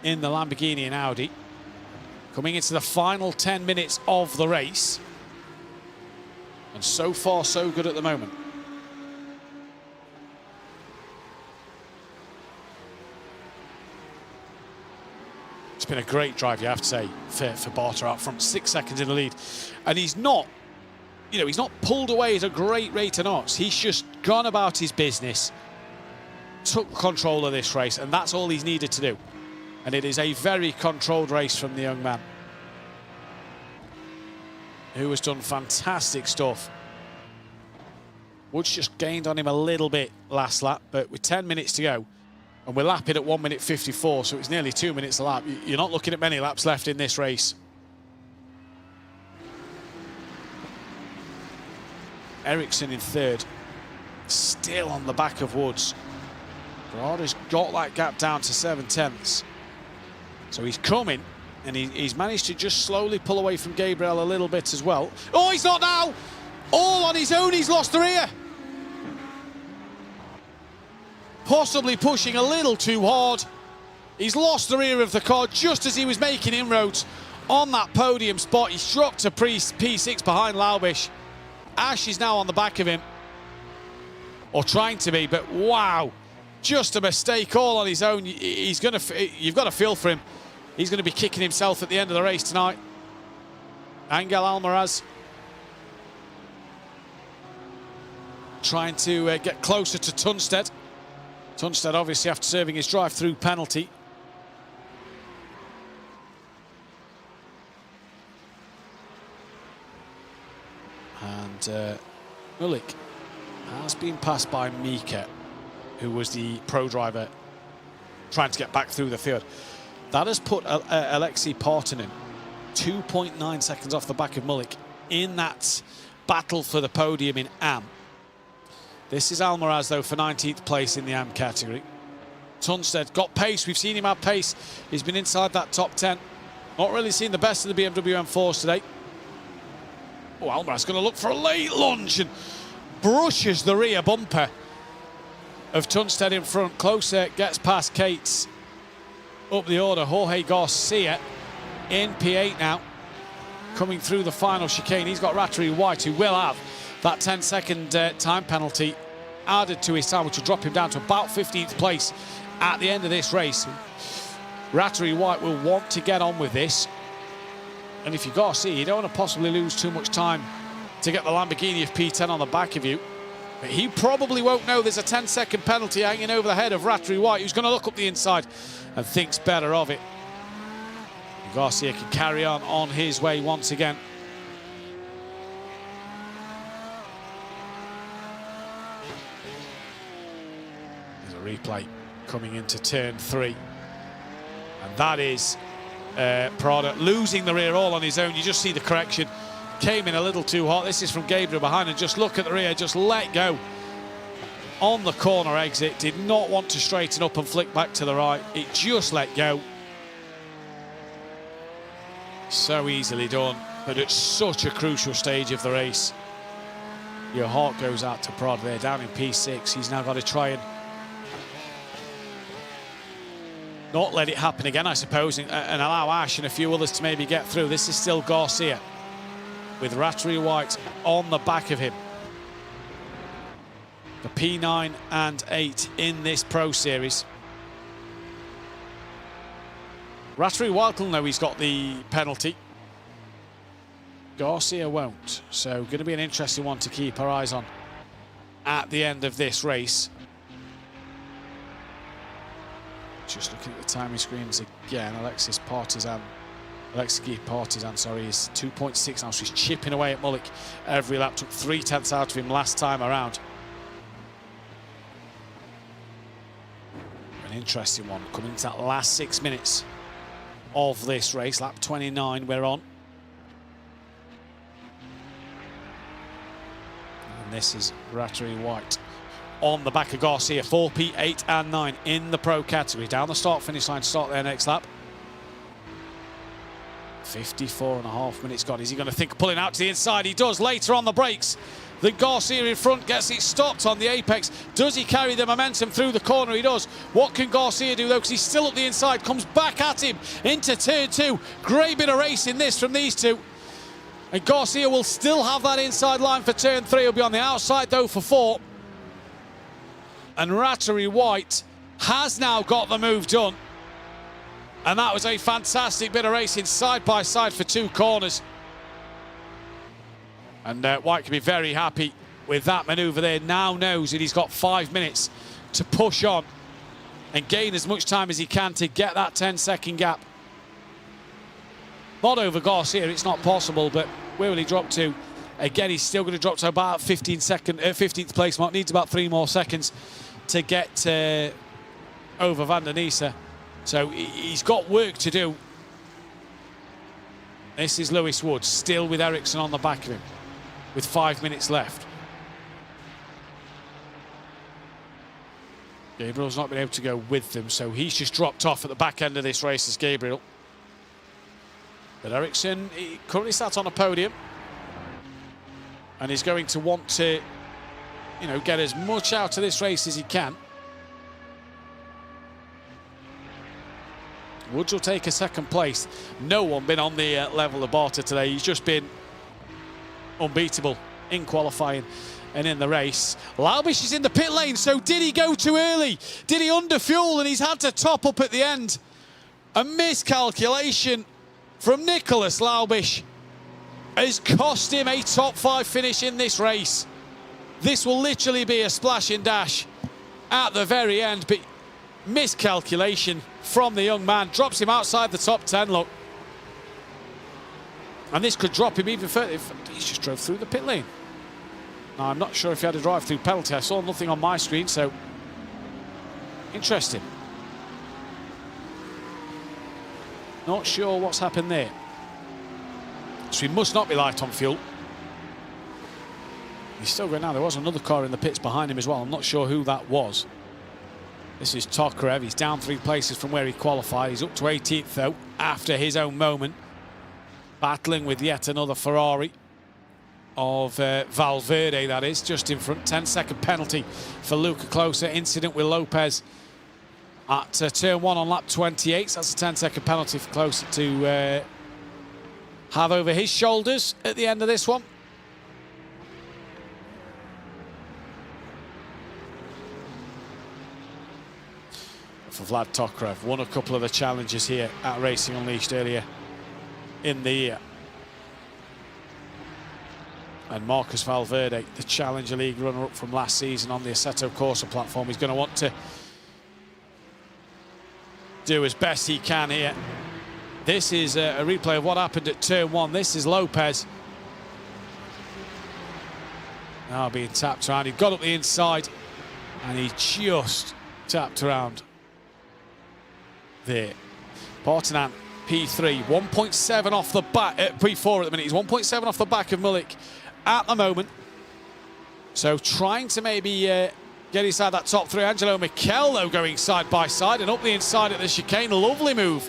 in the Lamborghini and Audi. Coming into the final 10 minutes of the race. And so far, so good at the moment. been a great drive, you have to say, for Barter out front, 6 seconds in the lead. And he's not, you know, he's not pulled away at a great rate of knots. He's just gone about his business, took control of this race, and that's all he's needed to do. And it is a very controlled race from the young man, who has done fantastic stuff. Woods just gained on him a little bit last lap, but with 10 minutes to go, and we're lapping at 1 minute 54, so it's nearly 2 minutes a lap. You're not looking at many laps left in this race. Ericsson in third, still on the back of Woods. Gerardo's got that gap down to 7/10. So he's coming, and he's managed to just slowly pull away from Gabriel a little bit as well. Oh, he's not now! All on his own, he's lost the rear. Possibly pushing a little too hard. He's lost the rear of the car just as he was making inroads on that podium spot. He's dropped to P6 behind Laubish. Ash is now on the back of him, or trying to be, but wow, just a mistake all on his own. You've got to feel for him. He's going to be kicking himself at the end of the race tonight. Angel Almaraz trying to get closer to Tunstead. Tunstead obviously after serving his drive-through penalty. And Mullick has been passed by Mika, who was the pro driver trying to get back through the field. That has put Alexei Partanen 2.9 seconds off the back of Mullick in that battle for the podium in AM. This is Almaraz, though, for 19th place in the AM category. Tunstead got pace. We've seen him have pace. He's been inside that top 10. Not really seen the best of the BMW M4s today. Oh, Almaraz going to look for a late lunge and brushes the rear bumper of Tunstead in front. Closer, gets past Cates. Up the order, Jorge Garcia in P8 now, coming through the final chicane. He's got Rattery White, who will have that 10-second time penalty added to his time, which will drop him down to about 15th place at the end of this race. Rattery White will want to get on with this. And if you're Garcia, you don't want to possibly lose too much time to get the Lamborghini of P10 on the back of you. But he probably won't know there's a 10-second penalty hanging over the head of Rattery White, who's going to look up the inside and thinks better of it. And Garcia can carry on his way once again. There's a replay coming into turn 3. And that is Prada losing the rear all on his own. You just see the correction. Came in a little too hot. This is from Gabriel behind, and just look at the rear, just let go on the corner exit. Did not want to straighten up and flick back to the right. It just let go. So easily done, but at such a crucial stage of the race. Your heart goes out to Prod there, down in P6. He's now got to try and not let it happen again, I suppose, and allow Ash and a few others to maybe get through. This is still Garcia with Rattery White on the back of him. The P9 and 8 in this Pro Series. Rattery White will know he's got the penalty. Garcia won't. So going to be an interesting one to keep our eyes on at the end of this race. Just looking at the timing screens again, Alexis Partisan, sorry, is 2.6 now, so he's chipping away at Mullick every lap. Took 3/10 out of him last time around. An interesting one coming into that last 6 minutes of this race. Lap 29 we're on. And this is Rattery White on the back of Garcia. 4P, 8 and 9 in the Pro category. Down the start-finish line to start their next lap. 54.5 minutes gone. Is he going to think of pulling out to the inside? He does later on the brakes. The Garcia in front gets it stopped on the apex. Does he carry the momentum through the corner? He does. What can Garcia do though? Because he's still up the inside. Comes back at him into turn 2. Great bit of racing this from these two. And Garcia will still have that inside line for turn 3. He'll be on the outside though for 4. And Rattery White has now got the move done. And that was a fantastic bit of racing side by side for 2 corners. And White can be very happy with that manoeuvre there. Now knows that he's got 5 minutes to push on and gain as much time as he can to get that 10-second gap. Not over Garcia, it's not possible, but where will he drop to? Again, he's still going to drop to about 15th place mark. Needs about 3 more seconds to get over Van der Niese. So he's got work to do. This is Lewis Wood, still with Ericsson on the back of him, with 5 minutes left. Gabriel's not been able to go with them, so he's just dropped off at the back end of this race as Gabriel. But Ericsson, he currently sat on a podium, and he's going to want to, you know, get as much out of this race as he can. Woods will take a 2nd place. No one been on the level of Barter today. He's just been unbeatable in qualifying and in the race. Laubish is in the pit lane, so did he go too early? Did he underfuel and he's had to top up at the end? A miscalculation from Nicholas Laubish has cost him a top 5 finish in this race. This will literally be a splash and dash at the very end, but miscalculation from the young man drops him outside the top 10, look. And this could drop him even further if he just drove through the pit lane. Now, I'm not sure if he had a drive-through penalty. I saw nothing on my screen, so interesting. Not sure what's happened there. So he must not be light on fuel. He's still going now. There was another car in the pits behind him as well. I'm not sure who that was. This is Tokarev. He's down 3 places from where he qualified. He's up to 18th, though, after his own moment. Battling with yet another Ferrari of Valverde, that is, just in front. 10-second penalty for Luca Closer. Incident with Lopez at turn 1 on lap 28. So that's a 10-second penalty for Closer to have over his shoulders at the end of this one. For Vlad Tokarev, won a couple of the challenges here at Racing Unleashed earlier in the year. And Marcus Valverde, the Challenger League runner-up from last season on the Assetto Corsa platform, he's going to want to do as best he can here. This is a replay of what happened at turn 1. This is Lopez. Now being tapped around. He got up the inside and he just tapped around there. Portanan, P3, 1.7 off the back, P4 at the minute. He's 1.7 off the back of Mullick at the moment. So trying to maybe get inside that top 3. Angelo Mikel, though, going side by side and up the inside at the chicane. Lovely move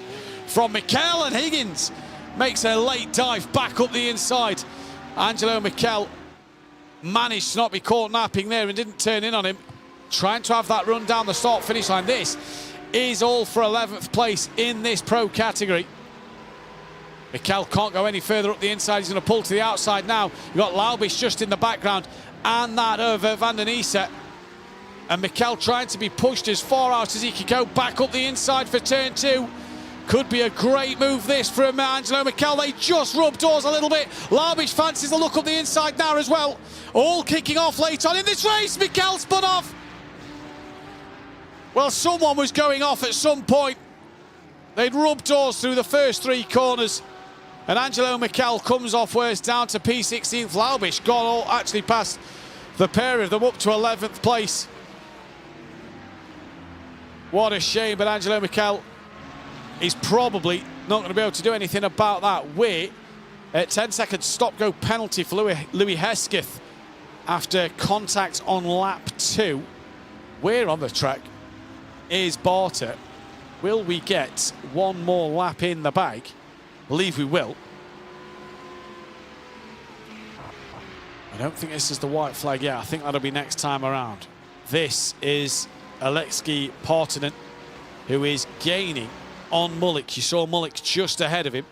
from Mikel, and Higgins makes a late dive back up the inside. Angelo Mikel managed to not be caught napping there and didn't turn in on him. Trying to have that run down the start-finish line. This is all for 11th place in this pro category. Mikel can't go any further up the inside. He's going to pull to the outside now. You've got Laubish just in the background and that of Van der Niese. And Mikel trying to be pushed as far out as he could go back up the inside for turn 2. Could be a great move this from Angelo Mikel. They just rub doors a little bit. Laubish fancies the look up the inside now as well. All kicking off late on in this race. Mikel spun off. Well, someone was going off at some point. They'd rubbed doors through the first 3 corners. And Angelo Mikel comes off worse down to P16th. Laubish got all actually past the pair of them up to 11th place. What a shame, but Angelo Mikel is probably not going to be able to do anything about that. We're at 10-second stop-go penalty for Louis Hesketh after contact on lap 2. We're on the track. Is Barter. Will we get one more lap in the bag? Believe we will. I don't think this is the white flag yet. I think that'll be next time around. This is Alexei Partanen, who is gaining on Mullick. You saw Mullick just ahead of him.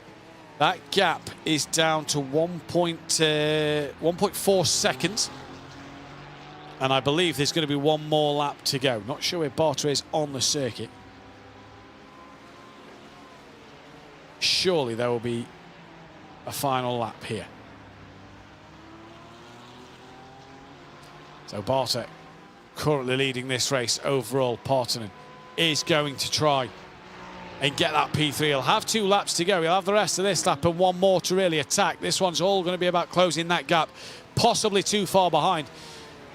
That gap is down to 1.4 seconds. And I believe there's going to be one more lap to go. Not sure where Barter is on the circuit. surely there will be a final lap here. So Barter currently leading this race overall. Partonen is going to try and get that P3. He'll have 2 laps to go. He'll have the rest of this lap and 1 more to really attack. This one's all going to be about closing that gap, possibly too far behind.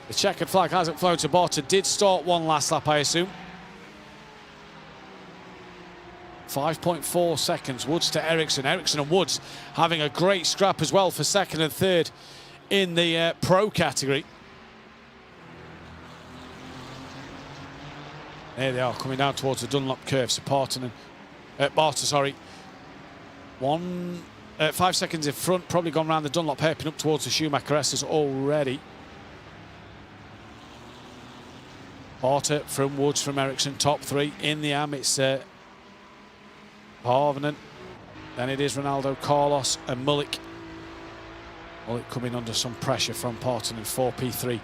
The checkered flag hasn't flown to Barter. Did start 1 last lap, I assume. 5.4 seconds. Woods to Ericsson. Ericsson and Woods having a great scrap as well for 2nd and 3rd in the pro category. There they are, coming down towards the Dunlop curve. So Barter, 5 seconds in front, probably gone round the Dunlop hairpin up towards the Schumacher S's already. Barter from Woods, from Ericsson, top 3 in the AM. It's Harvinen, then it is Ronaldo, Carlos and Mullick. Mullick coming under some pressure from Partonen, 4P3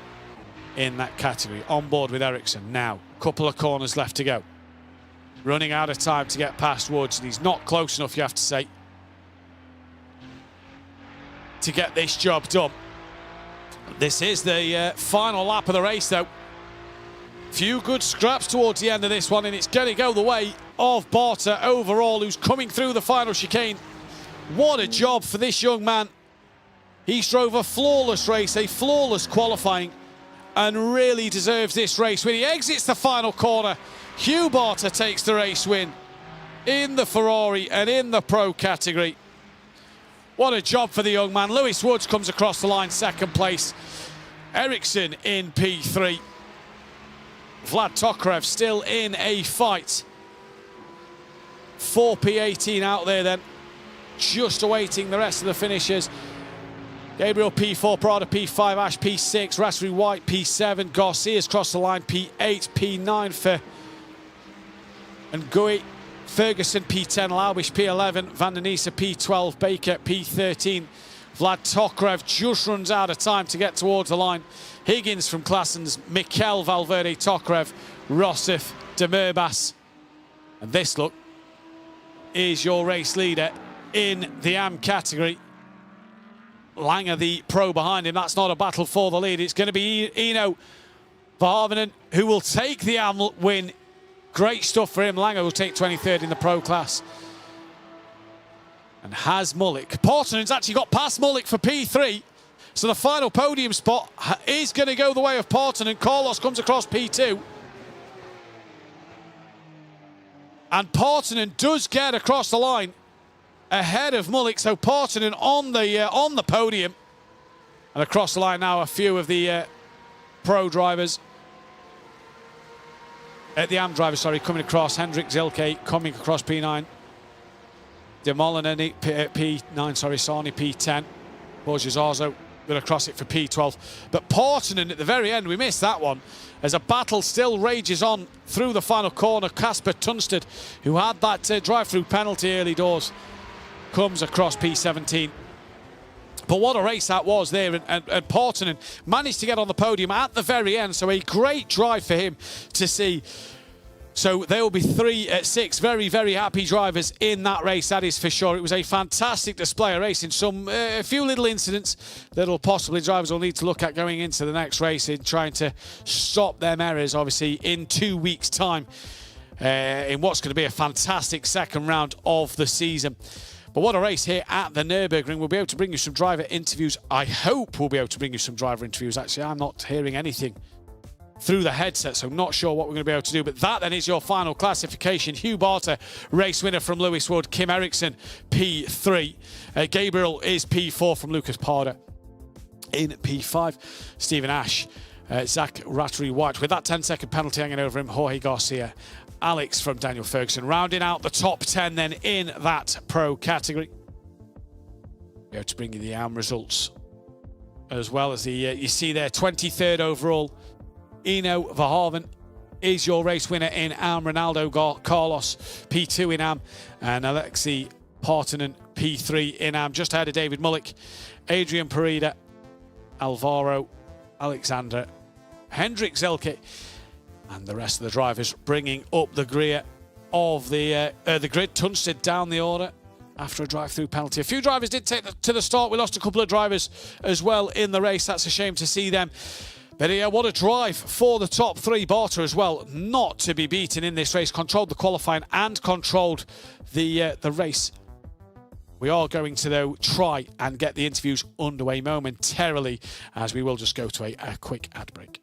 in that category. On board with Ericsson now. Couple of corners left to go. Running out of time to get past Woods, and he's not close enough, you have to say, to get this job done. This is the final lap of the race, though. Few good scraps towards the end of this one, and it's going to go the way of Barter overall, who's coming through the final chicane. What a job for this young man. He's drove a flawless race, a flawless qualifying, and really deserves this race win. He exits the final corner. Hugh Barter takes the race win in the Ferrari and in the pro category. What a job for the young man. Lewis Woods comes across the line, 2nd place. Ericsson in P3. Vlad Tokarev still in a fight. 4P18 out there then, just awaiting the rest of the finishers. Gabriel P4, Prada P5, Ash P6, Rasri White P7, Garcia's crossed the line P8, P9 for Ngui, Ferguson P10, Laubish P11, Van den Nisa P12, Baker P13. Vlad Tokarev just runs out of time to get towards the line. Higgins from Classens, Mikel Valverde Tokarev, Rossif, De Murbas. And this, look, is your race leader in the AM category. Langer, the pro behind him. That's not a battle for the lead. It's going to be Eno Verhavenen who will take the AM win. Great stuff for him. Langer will take 23rd in the pro class. And has Mullick. Partonen's actually got past Mullick for P3. So the final podium spot is going to go the way of Partonen. Carlos comes across P2. And Partonen does get across the line ahead of Mullick. So Partonen on the podium. And across the line now a few of the pro drivers. The AM drivers, sorry, coming across. Hendrik Zilke coming across P9. De Molineux, P9, sorry, Sarni P10. Borges Arzo going to cross it for P12. But Partonen at the very end, we missed that one, as a battle still rages on through the final corner. Casper Tunstad, who had that drive-through penalty early doors, comes across P17. But what a race that was there, and Partonen managed to get on the podium at the very end, so a great drive for him to see. So there will be 6 very, very happy drivers in that race, that is for sure. It was a fantastic display of racing. A few little incidents that possibly drivers will need to look at going into the next race in trying to stop them errors, obviously, in 2 weeks' time in what's going to be a fantastic second round of the season. But what a race here at the Nürburgring. We'll be able to bring you some driver interviews. I hope we'll be able to bring you some driver interviews. Actually, I'm not hearing anything through the headset, so I'm not sure what we're going to be able to do. But that then is your final classification. Hugh Barter, race winner from Lewis Wood. Kim Ericsson, P3. Gabriel is P4 from Lucas Parda in P5. Stephen Ash, Zach Rattery White. With that 10-second penalty hanging over him, Jorge Garcia. Alex from Daniel Ferguson. Rounding out the top 10 then in that pro category. Be able to bring you the AM results as well as the, you see there, 23rd overall. Eno Verhaven is your race winner in AM. Ronaldo Carlos, P2 in AM. And Alexei Partonen, P3 in AM. Just ahead of David Mullick, Adrian Parida, Alvaro Alexander, Hendrik Zelke, and the rest of the drivers bringing up the rear of the grid. Tunstad down the order. after a drive-through penalty. A few drivers did take to the start. We lost a couple of drivers as well in the race. That's a shame to see them. But yeah, what a drive for the top three. Barter as well, not to be beaten in this race. Controlled the qualifying and controlled the race. We are going to, though, try and get the interviews underway momentarily, as we will just go to a quick ad break.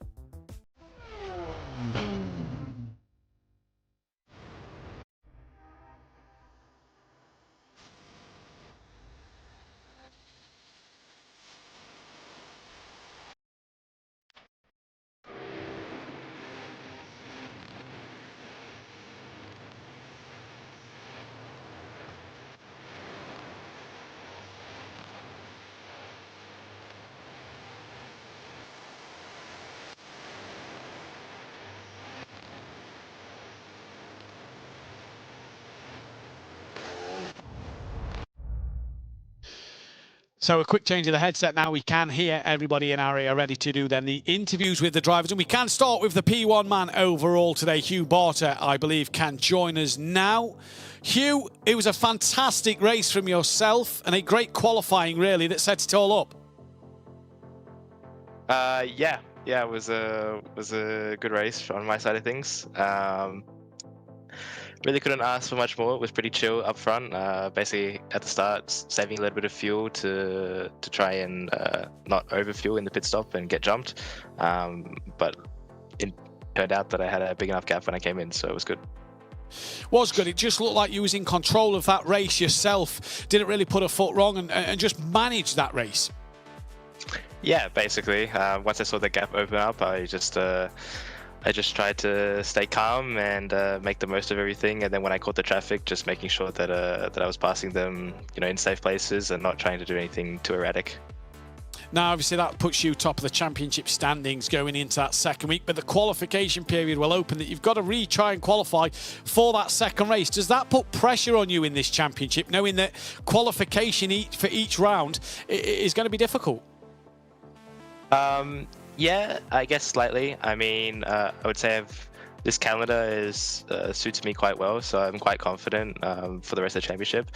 So a quick change of the headset now. We can hear everybody in our area ready to do then the interviews with the drivers. And we can start with the P1 man overall today. Hugh Barter, I believe, can join us now. Hugh, it was a fantastic race from yourself and a great qualifying, really, that set it all up. Yeah, it was a good race on my side of things. Really couldn't ask for much more. It was pretty chill up front. Basically, at the start, saving a little bit of fuel to try and not overfuel in the pit stop and get jumped. But it turned out that I had a big enough gap when I came in, so it was good. Was good. It just looked like you was in control of that race yourself. Didn't really put a foot wrong and just managed that race. Yeah, basically. Once I saw the gap open up, I just tried to stay calm and make the most of everything. And then when I caught the traffic, just making sure that that I was passing them, in safe places and not trying to do anything too erratic. Now, obviously, that puts you top of the championship standings going into that second week, but the qualification period will open that you've got to retry and qualify for that second race. Does that put pressure on you in this championship, knowing that qualification for each round is going to be difficult? Yeah, I guess slightly. I mean, I would say this calendar suits me quite well, so I'm quite confident for the rest of the championship.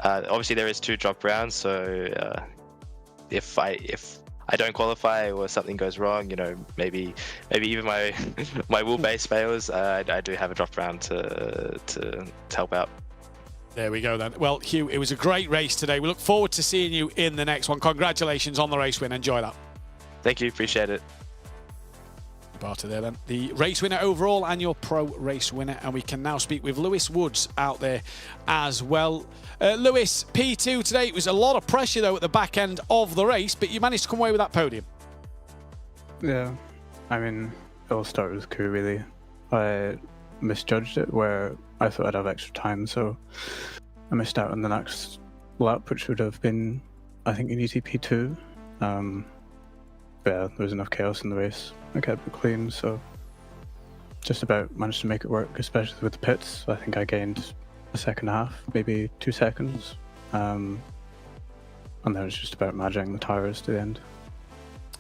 Obviously, there is 2 drop rounds, so if I don't qualify or something goes wrong, maybe even my wheelbase fails, I do have a drop round to help out. There we go then. Well, Hugh, it was a great race today. We look forward to seeing you in the next one. Congratulations on the race win. Enjoy that. Thank you, appreciate it. Barter there then, the race winner overall and your pro race winner. And we can now speak with Lewis Woods out there as well. Lewis, P2 today. It was a lot of pressure though at the back end of the race, but you managed to come away with that podium. Yeah, I mean, it all started with Coup really. I misjudged it where I thought I'd have extra time, so I missed out on the next lap, which would have been, I think, an easy P2. Yeah, there was enough chaos in the race. I kept it clean, so just about managed to make it work, especially with the pits. I think I gained a second half, maybe 2 seconds. And then it was just about managing the tyres to the end.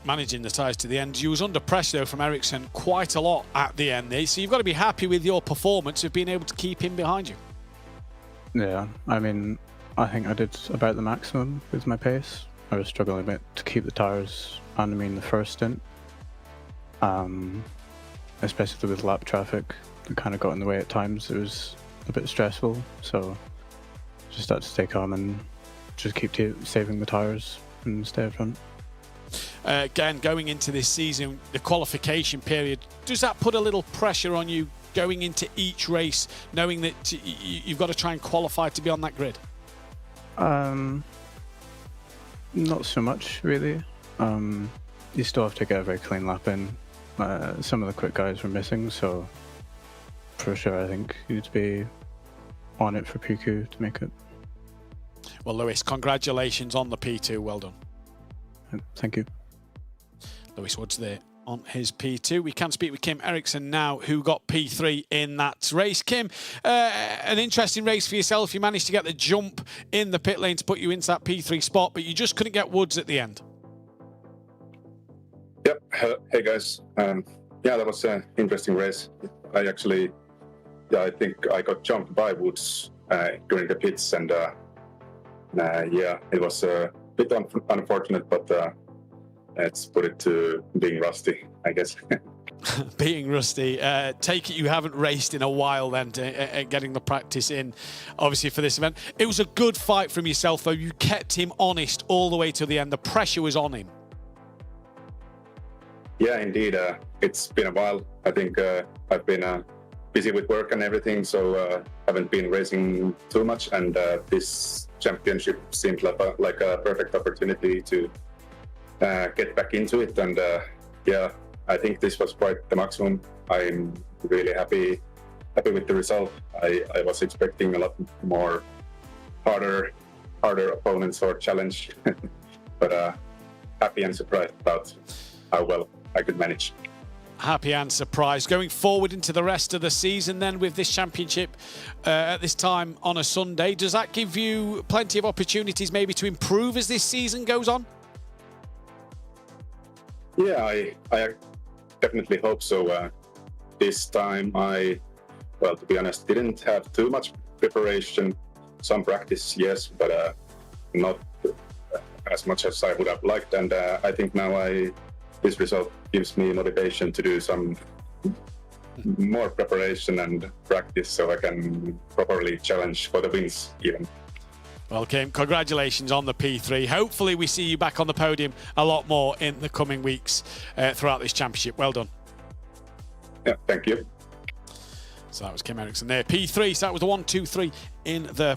Managing the tyres to the end. You was under pressure though from Ericsson quite a lot at the end there, so you've got to be happy with your performance of being able to keep him behind you. Yeah, I mean, I think I did about the maximum with my pace. I was struggling a bit to keep the tyres under me in the first stint, especially with lap traffic. It kind of got in the way at times. It was a bit stressful, so just had to stay calm and just keep saving the tyres and stay up front. Again, going into this season, the qualification period, does that put a little pressure on you going into each race, knowing that you've got to try and qualify to be on that grid? Not so much, really. You still have to get a very clean lap in. Some of the quick guys were missing, so for sure I think you'd be on it for PQ to make it. Well, Lewis, congratulations on the P2. Well done. Thank you. Lewis Woods there on his P2. We can speak with Kim Eriksson now, who got P3 in that race. Kim, an interesting race for yourself. You managed to get the jump in the pit lane to put you into that P3 spot, but you just couldn't get Woods at the end. Yep. Hey guys. Yeah, that was an interesting race. I think I got jumped by Woods during the pits, and Yeah, it was a bit unfortunate, but let's put it to being rusty, I guess. Being rusty. Take it you haven't raced in a while then, getting the practice in, obviously, for this event. It was a good fight from yourself, though. You kept him honest all the way to the end. The pressure was on him. Yeah, indeed. It's been a while. I think I've been busy with work and everything, so haven't been racing too much. And this championship seemed like a perfect opportunity to get back into it. And yeah, I think this was quite the maximum. I'm really happy with the result. I was expecting a lot more harder opponents or challenge, but happy and surprised about how well I could manage. Happy and surprised. Going forward into the rest of the season then with this championship at this time on a Sunday, does that give you plenty of opportunities maybe to improve as this season goes on? Yeah, I definitely hope so. This time well, to be honest, didn't have too much preparation. Some practice, yes, but not as much as I would have liked. And I think now this result gives me motivation to do some more preparation and practice so I can properly challenge for the wins even. Well, Kim, congratulations on the P3. Hopefully we see you back on the podium a lot more in the coming weeks throughout this championship. Well done. Yeah, thank you. So that was Kim Eriksson there. P3, so that was the 1, 2, 3 in the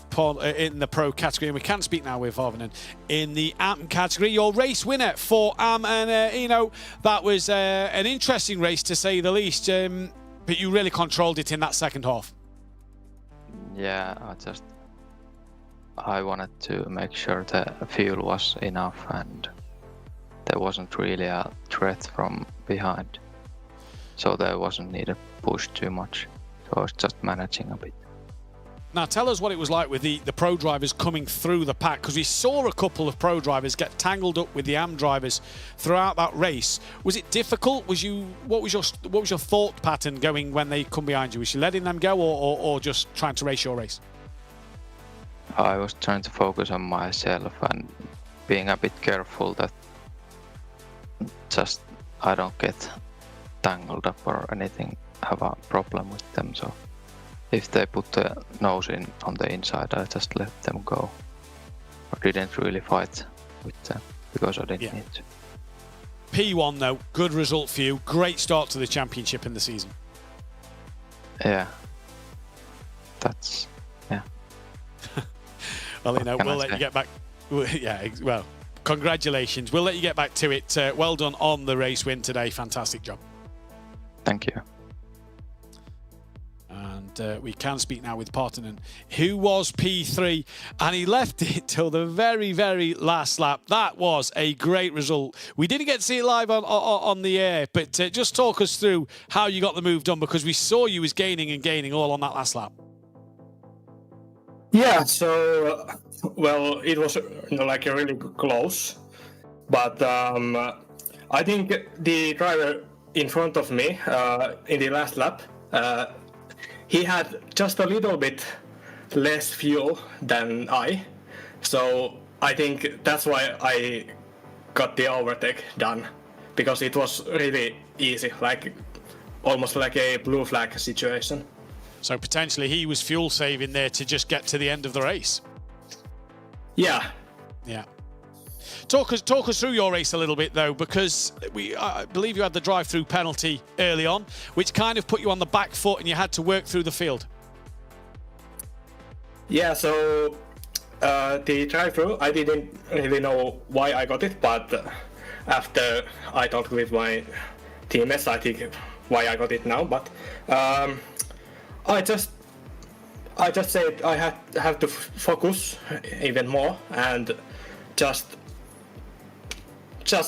pro category. And we can speak now with Harvinen in the AM category. Your race winner for AM, and that was an interesting race to say the least. But you really controlled it in that second half. Yeah, I wanted to make sure the fuel was enough and there wasn't really a threat from behind. So there wasn't need to push too much. So I was just managing a bit. Now tell us what it was like with the pro drivers coming through the pack, because we saw a couple of pro drivers get tangled up with the AM drivers throughout that race. Was it difficult? What was your thought pattern going when they come behind you? Was you letting them go or just trying to race your race? I was trying to focus on myself and being a bit careful that just I don't get tangled up or anything, have a problem with them. So if they put the nose in on the inside, I just let them go. I didn't really fight with them because I didn't need to. P1 though, good result for you. Great start to the championship in the season. Yeah. That's, yeah. Well, we'll let you get back. Yeah, well, congratulations. We'll let you get back to it. Well done on the race win today. Fantastic job. Thank you. And we can speak now with Partanen, who was P3, and he left it till the very, very last lap. That was a great result. We didn't get to see it live on the air, but just talk us through how you got the move done, because we saw you was gaining and gaining all on that last lap. Yeah, so, well, it was like a really close, but I think the driver in front of me in the last lap, he had just a little bit less fuel than I, so I think that's why I got the overtake done, because it was really easy, like almost like a blue flag situation. So potentially he was fuel saving there to just get to the end of the race. Yeah. Yeah. Talk us through your race a little bit though, because I believe you had the drive-through penalty early on, which kind of put you on the back foot and you had to work through the field. Yeah, so the drive-through, I didn't really know why I got it, but after I talked with my teammates, I think why I got it now, but I just said I have to focus even more and just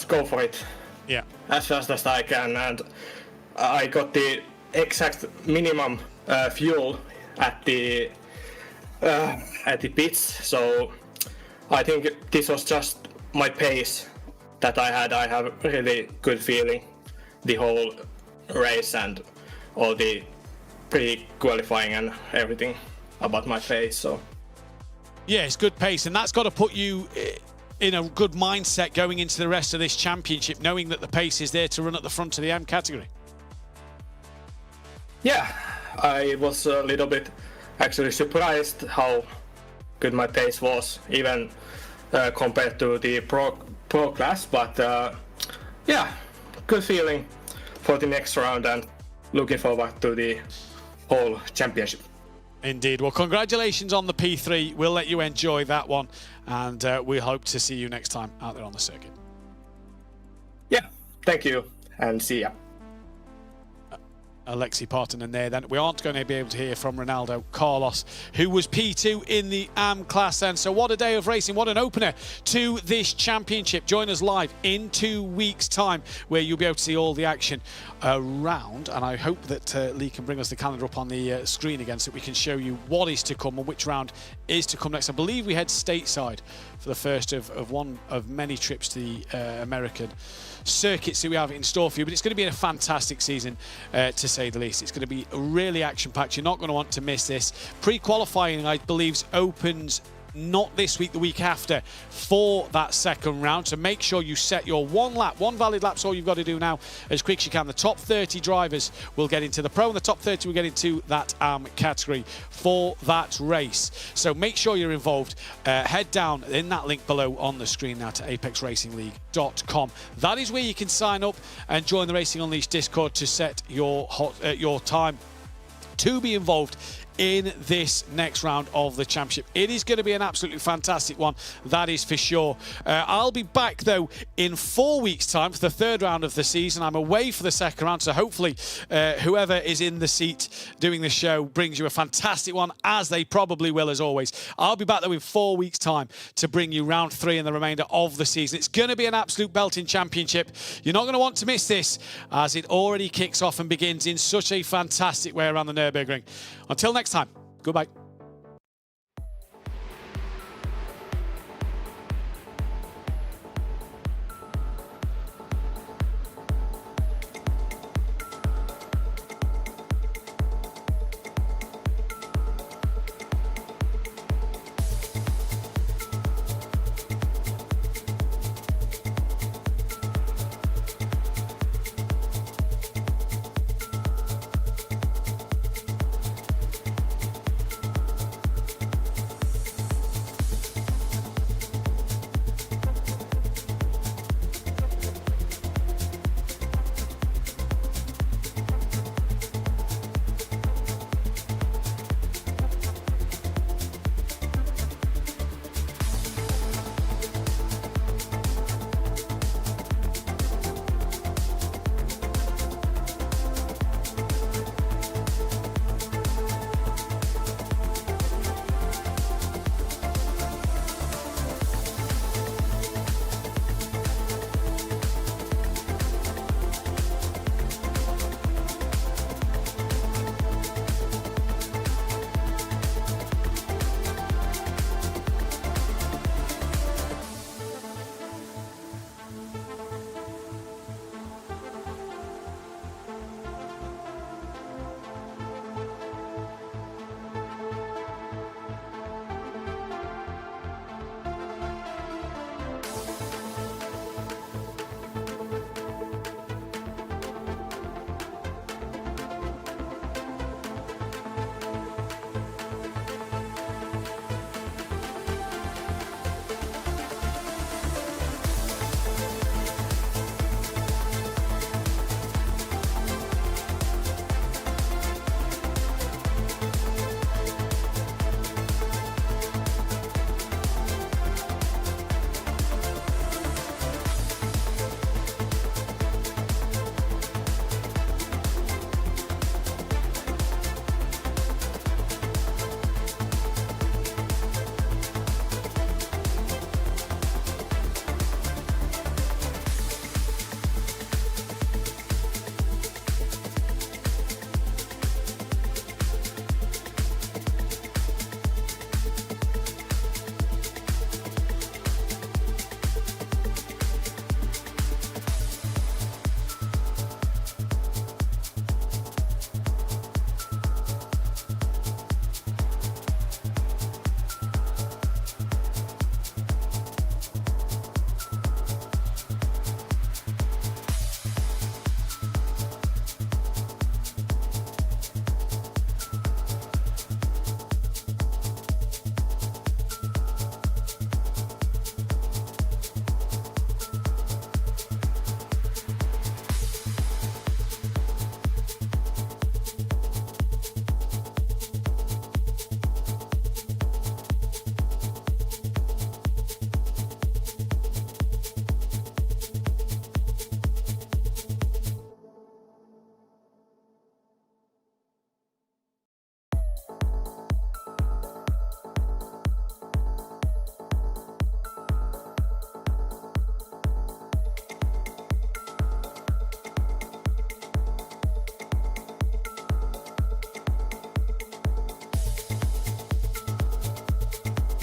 go for it. Yeah. As fast as I can, and I got the exact minimum fuel at the pits. So I think this was just my pace that I had. I have really good feeling the whole race and all the pre-qualifying and everything about my pace. So Yeah, it's good pace, and that's got to put you in a good mindset going into the rest of this championship, knowing that the pace is there to run at the front of the M category. Yeah, I was a little bit actually surprised how good my pace was, even compared to the pro class. But yeah, good feeling for the next round and looking forward to the whole championship. Indeed. Well, congratulations on the P3. We'll let you enjoy that one, and we hope to see you next time out there on the circuit. Yeah, thank you, and see ya. Alexi Partonen there then. We aren't going to be able to hear from Ronaldo Carlos, who was P2 in the AM class then. So what a day of racing, what an opener to this championship. Join us live in 2 weeks' time, where you'll be able to see all the action around. And I hope that Lee can bring us the calendar up on the screen again, so we can show you what is to come and which round is to come next. I believe we head stateside for the first of one of many trips to the American circuits that we have in store for you. But it's going to be a fantastic season, to say the least. It's going to be really action-packed. You're not going to want to miss this. Pre-qualifying, I believe, opens not this week, the week after, for that second round. So make sure you set your one valid lap's all you've got to do now as quick as you can. The top 30 drivers will get into the pro, and the top 30 will get into that category for that race. So make sure you're involved. Head down in that link below on the screen now to apexracingleague.com. That is where you can sign up and join the Racing Unleashed Discord to set your time to be involved in this next round of the championship. It is going to be an absolutely fantastic one, that is for sure. I'll be back though in 4 weeks' time for the third round of the season. I'm away for the second round, so hopefully whoever is in the seat doing the show brings you a fantastic one, as they probably will, as always. I'll be back though in 4 weeks' time to bring you round 3 and the remainder of the season. It's going to be an absolute belting championship. You're not going to want to miss this, as it already kicks off and begins in such a fantastic way around the Nürburgring. Until next time, goodbye.